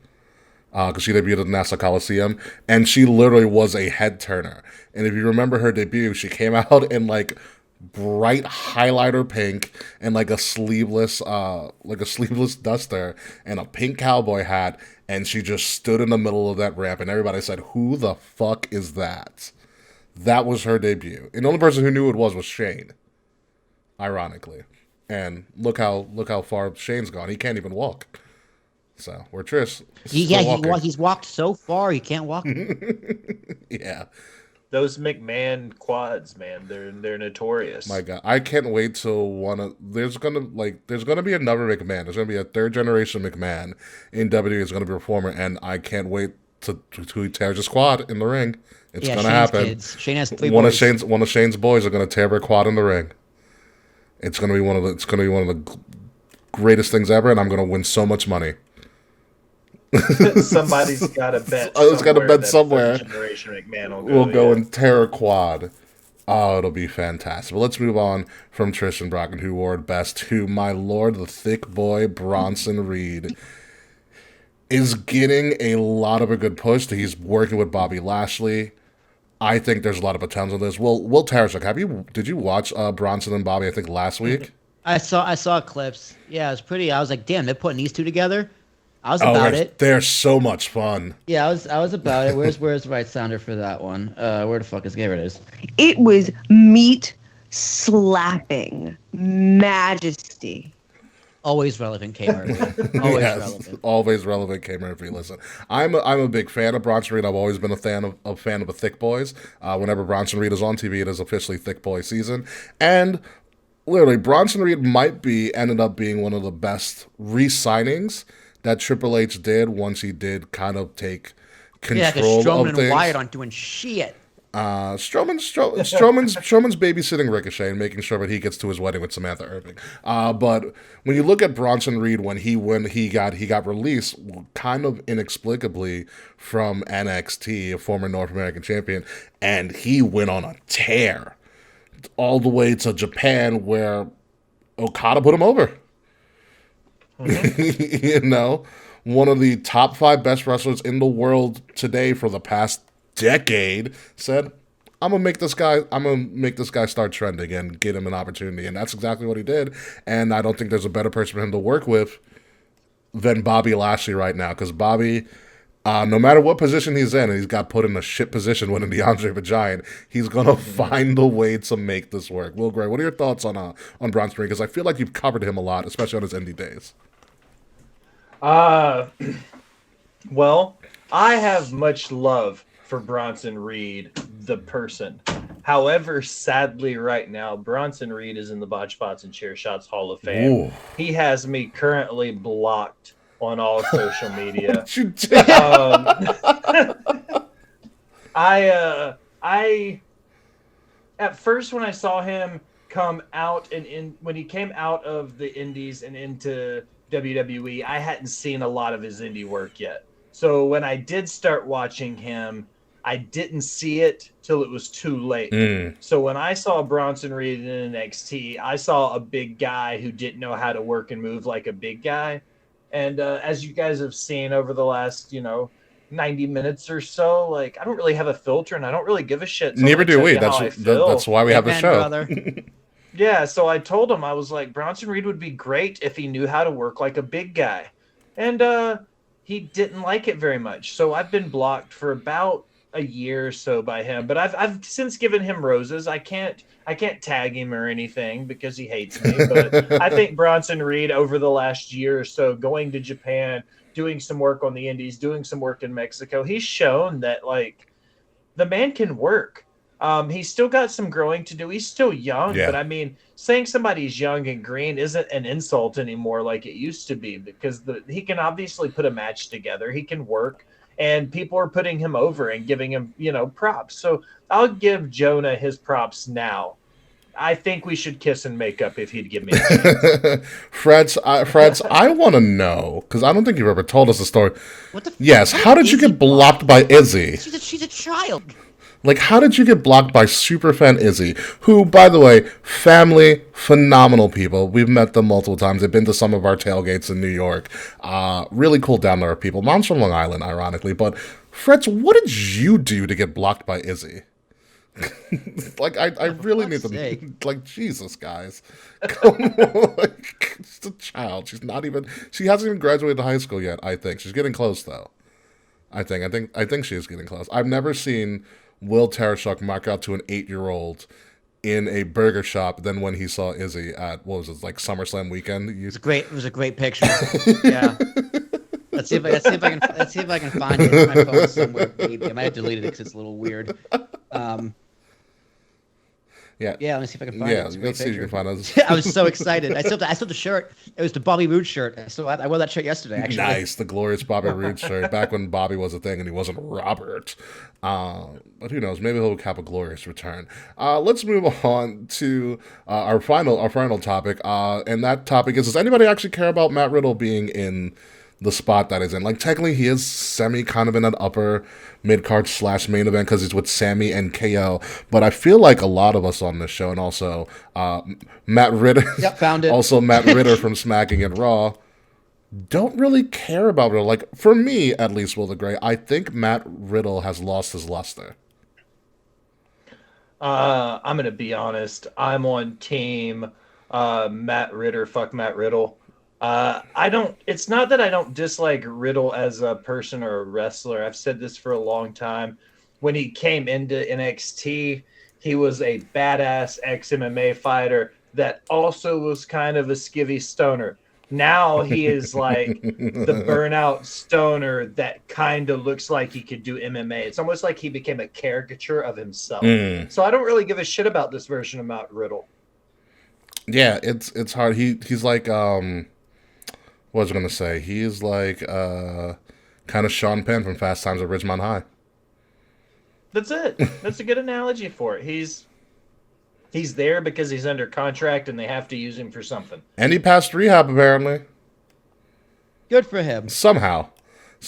Because she debuted at the Nassau Coliseum, and she literally was a head turner. And if you remember her debut, she came out in like bright highlighter pink and like a sleeveless duster and a pink cowboy hat, and she just stood in the middle of that ramp, and everybody said, "Who the fuck is that?" That was her debut. And the only person who knew it was Shane, ironically. And look how far Shane's gone. He can't even walk. So where Trish, He's walked so far he can't walk. Yeah. Those McMahon quads, man, they're notorious. My God, I can't wait till there's gonna be another McMahon. There's gonna be a third generation McMahon in WWE. Is gonna be a performer, and I can't wait to he tears his quad in the ring. It's gonna happen. Kids. Shane has 3 One boys. of Shane's boys are gonna tear their quad in the ring. It's gonna be one of the greatest things ever, and I'm gonna win so much money. Somebody's got to bet. I was got to bet somewhere. Generation McMahon We'll go and tear a quad. Oh, it'll be fantastic. But let's move on from Trish and Brock and who wore it best to my lord, the thick boy, Bronson Reed. Is getting a lot of a good push. He's working with Bobby Lashley. I think there's a lot of potential in this. Will Tarashuk, did you watch Bronson and Bobby, I think, last week? I saw clips. Yeah, it was pretty. I was like, damn, they're putting these two together. I was about it. They're so much fun. Yeah, I was about it. Where's the right sounder for that one? Where the fuck is Here it is. It was meat slapping majesty. Always relevant, K Murphy. Always relevant. Always relevant, K Murphy. Listen, I'm a big fan of Bronson Reed. I've always been a fan of the Thick Boys. Whenever Bronson Reed is on TV, it is officially Thick Boy season. And literally, Bronson Reed ended up being one of the best re-signings that Triple H did once he did kind of take control of Strowman things. and Wyatt aren't doing shit. Strowman's babysitting Ricochet and making sure that he gets to his wedding with Samantha Irving. But when you look at Bronson Reed when he got released kind of inexplicably from NXT, a former North American champion, and he went on a tear all the way to Japan where Okada put him over. One of the top 5 best wrestlers in the world today for the past decade said, I'm gonna make this guy start trending and get him an opportunity. And that's exactly what he did. And I don't think there's a better person for him to work with than Bobby Lashley right now. Because Bobby, no matter what position he's in, and he's got put in a shit position winning the Andre the Giant, he's gonna find a way to make this work. Will Gray, what are your thoughts on Bronson Reed? Because I feel like you've covered him a lot, especially on his indie days. Well, I have much love for Bronson Reed, the person. However, sadly, right now, Bronson Reed is in the Botch Spots and Chair Shots Hall of Fame. Ooh. He has me currently blocked on all social media. I at first when I saw him come out when he came out of the Indies and into WWE, I hadn't seen a lot of his indie work yet. So when I did start watching him, I didn't see it till it was too late. So when I saw Bronson Reed in NXT, I saw a big guy who didn't know how to work and move like a big guy. And as you guys have seen over the last, 90 minutes or so, like, I don't really have a filter and I don't really give a shit. So neither do we. That's why we have the show. Yeah, so I told him, I was like, Bronson Reed would be great if he knew how to work like a big guy. And he didn't like it very much. So I've been blocked for about a year or so by him. But I've since given him roses. I can't tag him or anything because he hates me. But I think Bronson Reed over the last year or so, going to Japan, doing some work on the Indies, doing some work in Mexico, he's shown that, like, the man can work. He's still got some growing to do. He's still young, but I mean, saying somebody's young and green isn't an insult anymore like it used to be, because he can obviously put a match together. He can work, and people are putting him over and giving him, props. So I'll give Jonah his props now. I think we should kiss and make up if he'd give me a chance. Freds, I want to know, because I don't think you've ever told us the story. What the Yes, how did you get blocked by Izzy? She's a child. Like, how did you get blocked by superfan Izzy, who, by the way, family, phenomenal people. We've met them multiple times. They've been to some of our tailgates in New York. Really cool down-to-earth people. Mom's from Long Island, ironically. But, Fretz, what did you do to get blocked by Izzy? Like, I really need to... Like, Jesus, guys. Come on. Like, she's a child. She hasn't even graduated high school yet, I think. She's getting close, though. I think she is getting close. I've never seen Will Tarashuk mark out to an 8-year-old in a burger shop than when he saw Izzy at, what was it, like SummerSlam weekend? It was a great picture. Yeah. Let's see if I can find it. My phone somewhere, maybe. I might have deleted it because it's a little weird. Yeah. Yeah, let me see if I can find it. It's a great let's see if you picture. can find it. I was so excited. I still the shirt. It was the Bobby Roode shirt. I wore that shirt yesterday, actually. Nice, the glorious Bobby Roode shirt. Back when Bobby was a thing and he wasn't Robert. But who knows? Maybe he'll have a glorious return. Let's move on to our final topic. And that topic is: does anybody actually care about Matt Riddle being in the spot that is in? Like, technically, he is semi kind of in an upper mid card / main event because he's with Sammy and KO. But I feel like a lot of us on this show, and also Matt Ritter, found it. Also Matt Ritter from Smacking and Raw, don't really care about Riddle. Like, for me, at least, Will the Gray, I think Matt Riddle has lost his luster. I'm gonna be honest. I'm on team Matt Ritter. Fuck Matt Riddle. It's not that I don't dislike Riddle as a person or a wrestler. I've said this for a long time. When he came into NXT, he was a badass ex-MMA fighter that also was kind of a skivvy stoner. Now he is like the burnout stoner that kind of looks like he could do MMA. It's almost like he became a caricature of himself. So I don't really give a shit about this version of Matt Riddle. Yeah, it's hard. He's like what was I going to say? He's like kind of Sean Penn from Fast Times at Ridgemont High. That's it. That's a good analogy for it. He's there because he's under contract and they have to use him for something. And he passed rehab, apparently. Good for him. Somehow.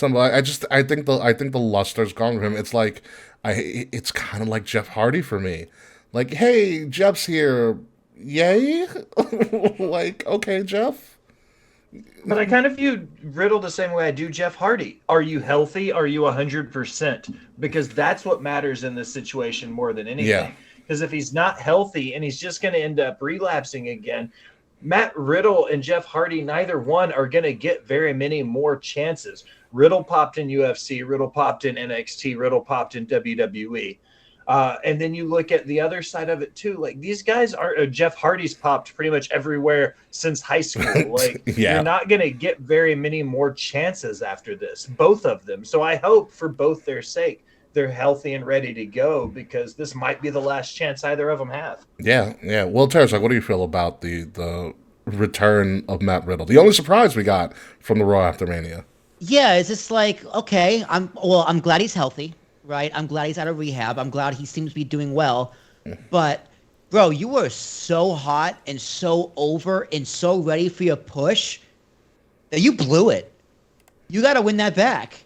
I think the luster's gone from him. It's like it's kind of like Jeff Hardy for me. Like, hey, Jeff's here. Yay? Like, okay, Jeff. But I kind of view Riddle the same way I do Jeff Hardy. Are you healthy? Are you 100%? Because that's what matters in this situation more than anything. Yeah. Because if he's not healthy and he's just going to end up relapsing again, Matt Riddle and Jeff Hardy, neither one are going to get very many more chances. Riddle popped in UFC, Riddle popped in NXT, Riddle popped in WWE. And then you look at the other side of it too. Like, these guys are Jeff Hardy's popped pretty much everywhere since high school. Like, Yeah. You're not going to get very many more chances after this, both of them. So I hope for both their sake, they're healthy and ready to go, because this might be the last chance either of them have. Yeah. Well, Terrence, what do you feel about the return of Matt Riddle? The only surprise we got from the Raw after Mania. Yeah, it's just like, okay, I'm glad he's healthy, right? I'm glad he's out of rehab. I'm glad he seems to be doing well. But, bro, you were so hot and so over and so ready for your push that you blew it. You got to win that back.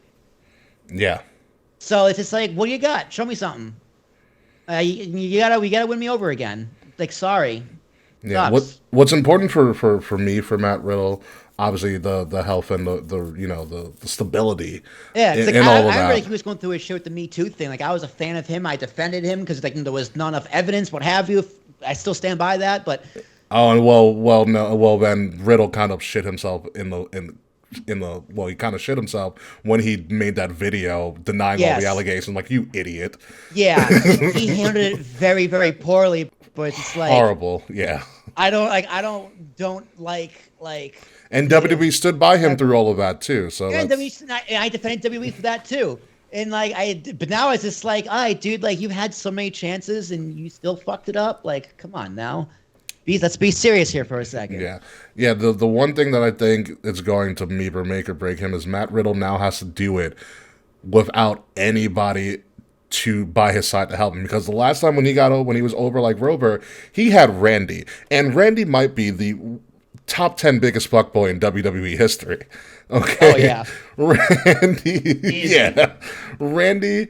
Yeah. So it's just like, what do you got? Show me something. You gotta win me over again. Like, sorry. Yeah. Sucks. What's important for me, for Matt Riddle, obviously the health and the stability. Yeah, it's like, all of I that. remember like, he was going through his shit with the Me Too thing. Like, I was a fan of him. I defended him because like there was not enough evidence, what have you. I still stand by that, but Oh, and then Riddle kind of shit himself he kind of shit himself when he made that video denying all Yes. the allegations. Like, you idiot. yeah, he handled it very, very poorly. But it's like Horrible. Yeah. I don't like. And WWE stood by him through all of that too. So And that's, I defended WWE for that too. And like but now it's just like, all right, dude, like you've had so many chances and you still fucked it up. Like, come on now. Let's be serious here for a second. yeah. The one thing that I think is going to make or break him is Matt Riddle now has to do it without anybody by his side to help him, because the last time when he was over like Rover, he had Randy, and Randy might be the top 10 biggest fuckboy in WWE history. Okay. Oh yeah. Randy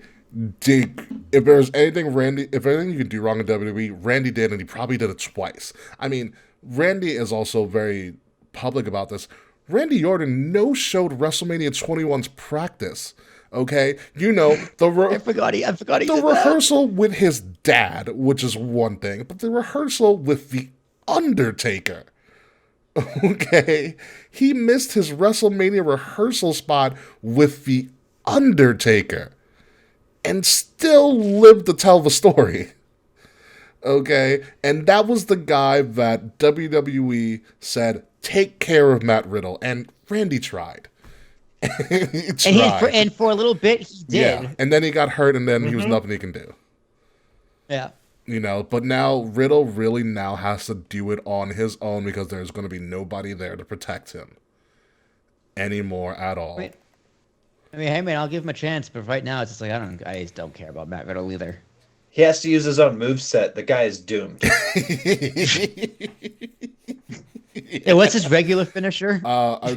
did. If there's anything you can do wrong in WWE, Randy did, and he probably did it twice. I mean, Randy is also very public about this. Randy Orton no-showed WrestleMania 21's practice. Okay, I forgot he did that. rehearsal with his dad, which is one thing, but the rehearsal with the Undertaker. Okay, he missed his WrestleMania rehearsal spot with the Undertaker. and still lived to tell the story. Okay? And that was the guy that WWE said, take care of Matt Riddle. And Randy tried. He tried. And for a little bit, he did. Yeah. And then he got hurt, and then he was nothing he can do. Yeah. You know, but now Riddle really now has to do it on his own because there's going to be nobody there to protect him anymore at all. I mean, hey man, I'll give him a chance, but right now it's just like I just don't care about Matt Riddle either. He has to use his own moveset. The guy is doomed. Hey, what's his regular finisher?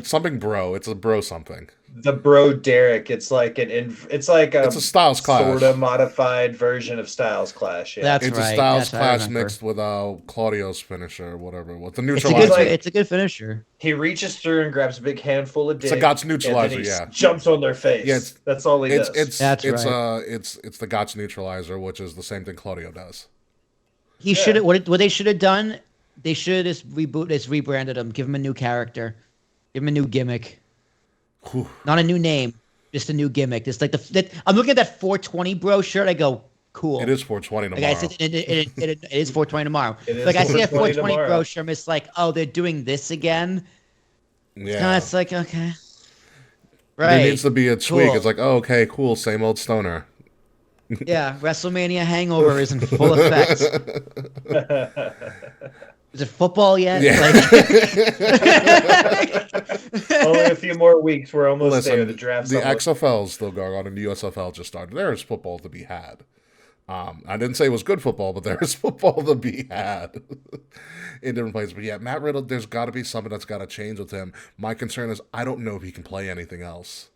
Something bro. It's a bro something. The Bro Derek. It's like it's a Styles Clash. sort of modified version of Styles Clash. Yeah. That's It's right. a Styles That's what I Clash remember. mixed with Claudio's finisher or whatever. What the It's a neutralizer? good. It's a good finisher. He reaches through and grabs a big handful of dick. It's a Gotch and then neutralizer, he yeah. jumps on their face. Yeah, that's all he does. It's the Gotch neutralizer, which is the same thing Claudio does. He should have. What they should have done? They should have just rebranded him. Give him a new character. Give him a new gimmick. Whew. Not a new name, just a new gimmick. Just like I'm looking at that 420 bro shirt. I go, cool. It is 420 tomorrow. Like I said, it is 420 tomorrow. It is Like I see a 420 420 bro tomorrow. shirt. It's like, oh, they're doing this again. Yeah. It's like, okay, There right. needs to be a tweak. Cool. It's like, oh, okay, cool, same old stoner. Yeah, WrestleMania hangover is in full effect. Is it football yet? Yeah. Only a few more weeks. We're almost there. Listen, The draft's the almost... XFL is still going on, and the USFL just started. There is football to be had. I didn't say it was good football, but there is football to be had in different places. But yeah, Matt Riddle, there's got to be something that's got to change with him. My concern is I don't know if he can play anything else.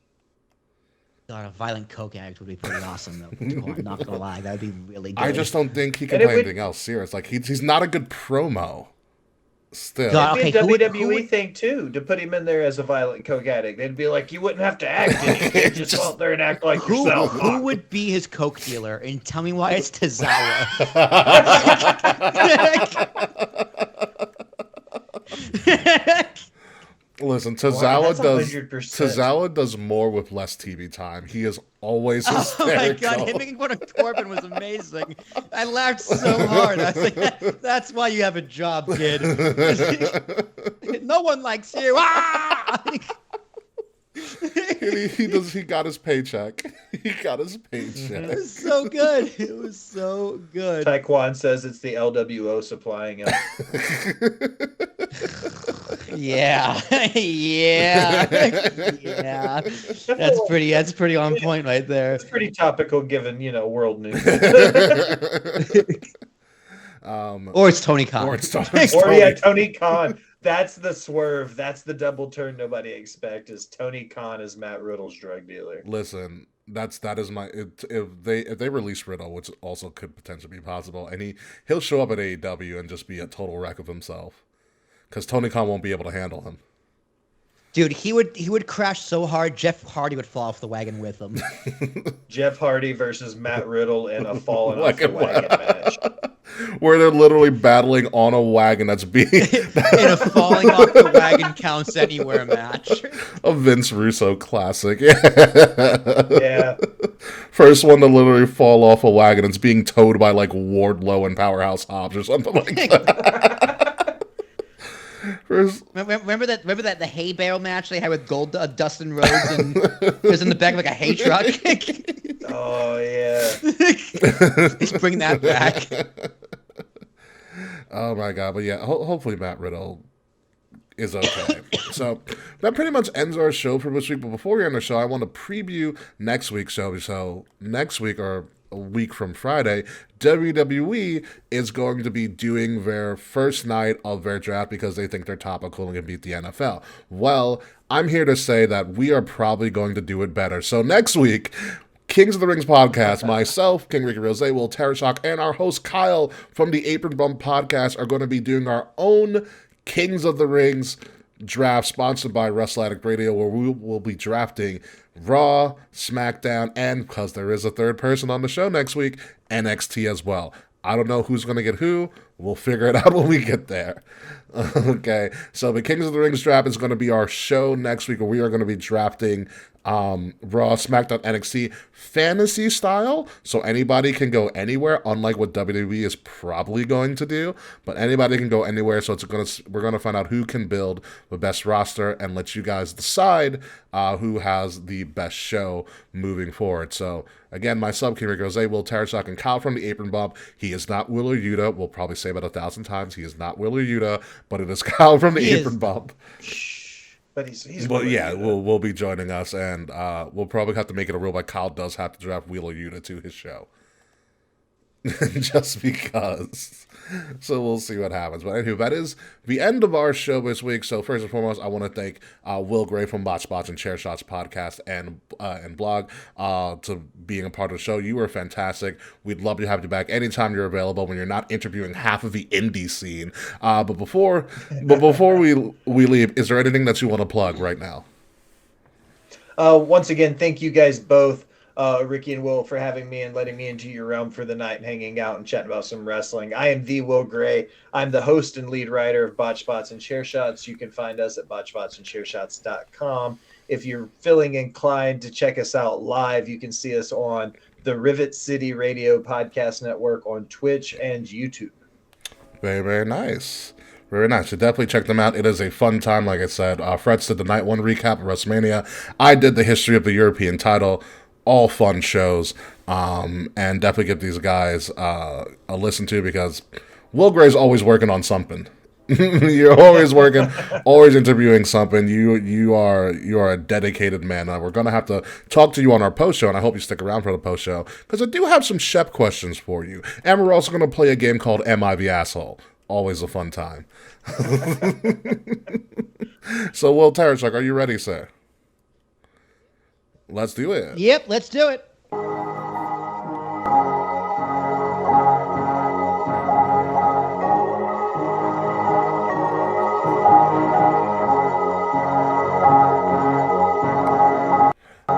God, a violent coke addict would be pretty awesome, though. I'm not gonna lie, that would be really good. I just don't think he can And it play would- anything else. Serious, like he's not a good promo. Still, God, It'd be okay, a WWE who would- thing too to put him in there as a violent coke addict. They'd be like, you wouldn't have to act it. You just go out there and act like who yourself. who would be his coke dealer? And tell me why it's Tozawa. listen, Wow, Tozawa that's does 100%. Tozawa does more with less TV time. He is always Oh my hysterical. god, him making fun of Corbin was amazing. I laughed so hard. I was like, that's why you have a job, kid. No one likes you. Ah! He got his paycheck. He got his It paycheck. was so good. It was so good. Taekwon says it's the LWO supplying him. Yeah. Yeah. Yeah. That's pretty on point right there. It's pretty topical given, world news. Or it's Tony Khan. Or it's Or yeah, Tony Khan. That's the swerve. That's the double turn nobody expects. Is Tony Khan as Matt Riddle's drug dealer? Listen, that is my if they release Riddle, which also could potentially be possible, and he'll show up at AEW and just be a total wreck of himself, because Tony Khan won't be able to handle him. Dude, he would crash so hard, Jeff Hardy would fall off the wagon with him. Jeff Hardy versus Matt Riddle in a falling off Like the a wagon match. Where they're literally battling on a wagon that's being In a falling off the wagon counts anywhere match. a Vince Russo classic. Yeah. First one to literally fall off a wagon. It's being towed by like Wardlow and Powerhouse Hobbs or something like that. First, Remember that the hay bale match they had with Dustin Rhodes and it was in the back of like a hay truck. Oh yeah. Let's bring that back. Oh my god! But yeah, hopefully Matt Riddle is okay. So that pretty much ends our show for this week. But before we end the show, I want to preview next week's show. So next week, or a week from Friday, WWE is going to be doing their first night of their draft because they think they're topical and can beat the NFL. Well, I'm here to say that we are probably going to do it better. So next week, Kings of the Rings podcast, myself, King Ricky Rose, Will Terrashock, and our host Kyle from the Apron Bump podcast are going to be doing our own Kings of the Rings draft sponsored by Wrestle Addict Radio, where we will be drafting Raw, SmackDown, and because there is a third person on the show next week, NXT as well. I don't know who's going to get who. We'll figure it out when we get there. Okay, so the Kings of the Rings draft is going to be our show next week, where we are going to be drafting Raw, SmackDown, NXT fantasy style. So anybody can go anywhere, unlike what WWE is probably going to do. But anybody can go anywhere. So we're going to find out who can build the best roster and let you guys decide who has the best show moving forward. So again, myself, King Ricky Rose, Will Tarashak, and Kyle from the Apron Bump. He is not Willer Yuta. We'll probably say about 1,000 times. He is not Willer Yuta, but it is Kyle from the Apron Bump. But he's But yeah, we'll be joining us, and we'll probably have to make it a rule, but Kyle does have to draft Wheeler Yuta to his show. Just because. So we'll see what happens. But anyway, that is the end of our show this week. So first and foremost, I want to thank Will Gray from Botched and Chair Shots podcast and blog to being a part of the show. You were fantastic. We'd love to have you back anytime you're available when you're not interviewing half of the indie scene. But before we leave, is there anything that you want to plug right now? Once again, thank you guys both. Ricky and Will, for having me and letting me into your realm for the night and hanging out and chatting about some wrestling. I am the Will Gray. I'm the host and lead writer of Botch Spots and Chair Shots. You can find us at botchspotsandchairshots.com. If you're feeling inclined to check us out live, you can see us on the Rivet City Radio Podcast Network on Twitch and YouTube. Very, very nice. Very nice. So definitely check them out. It is a fun time, like I said. Fretz did the Night 1 recap of WrestleMania. I did the history of the European title. All fun shows, and definitely give these guys a listen to, because Will Gray's always working on something. You're always working, always interviewing something. You are a dedicated man. We're gonna have to talk to you on our post show, and I hope you stick around for the post show, because I do have some Shep questions for you, and we're also gonna play a game called Am I the Asshole? Always a fun time. So, Will Tarashak, are you ready, sir? Let's do it. Yep, let's do it.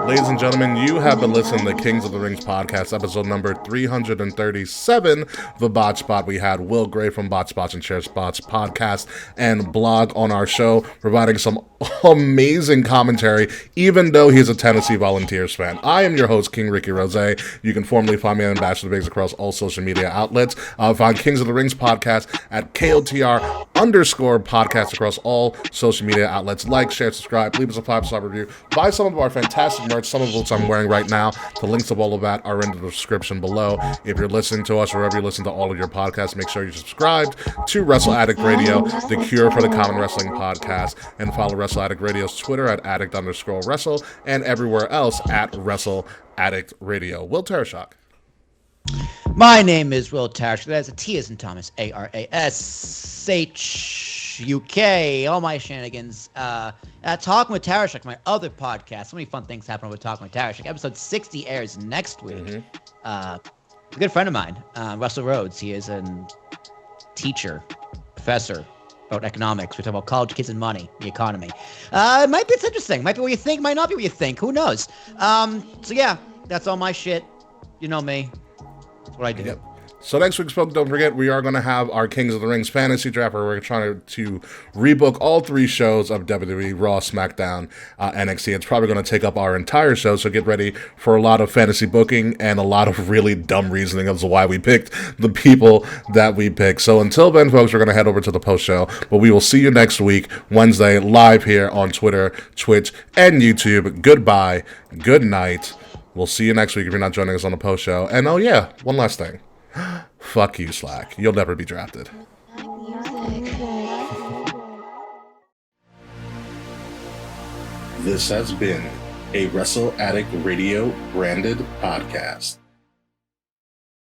Ladies and gentlemen, you have been listening to Kings of the Rings podcast, episode number 337, The Botch Spot. We had Will Gray from Botch Spots and Chair Spots podcast and blog on our show, providing some amazing commentary, even though he's a Tennessee Volunteers fan. I am your host, King Ricky Rose. You can formally find me on Ambassador Biggs across all social media outlets. Find Kings of the Rings podcast at KOTR_podcast across all social media outlets. Like, share, subscribe, leave us a 5-star review. Buy some of our fantastic merch, some of which I'm wearing right now. The links of all of that are in the description below. If you're listening to us wherever you listen to all of your podcasts, make sure you're subscribed to Wrestle Addict Radio, the cure for the common wrestling podcast, and follow Wrestle Addict Radio's Twitter at addict_wrestle and everywhere else at Wrestle Addict Radio. Will Tarashak. My name is Will Tarashuk. That's a T as in Thomas, ARASHUK. All my shenanigans. Talking with Tarashuk, my other podcast. So many fun things happen with Talking with Tarashuk. Episode 60 airs next week. A good friend of mine, Russell Rhodes. He is a teacher, professor about economics. We talk about college kids and money, the economy. It's interesting. Might be what you think, might not be what you think. Who knows? So yeah, that's all my shit. You know me. That's what I do. Yep. So next week, folks, don't forget, we are going to have our Kings of the Rings fantasy draft, where we're trying to rebook all 3 shows of WWE, Raw, SmackDown, NXT. It's probably going to take up our entire show, so get ready for a lot of fantasy booking and a lot of really dumb reasoning as to why we picked the people that we picked. So until then, folks, we're going to head over to the post show, but we will see you next week, Wednesday, live here on Twitter, Twitch, and YouTube. Goodbye. Good night. We'll see you next week if you're not joining us on the post show. And oh yeah, one last thing. Fuck you, Slack. You'll never be drafted. This has been a Wrestle Addict Radio branded podcast.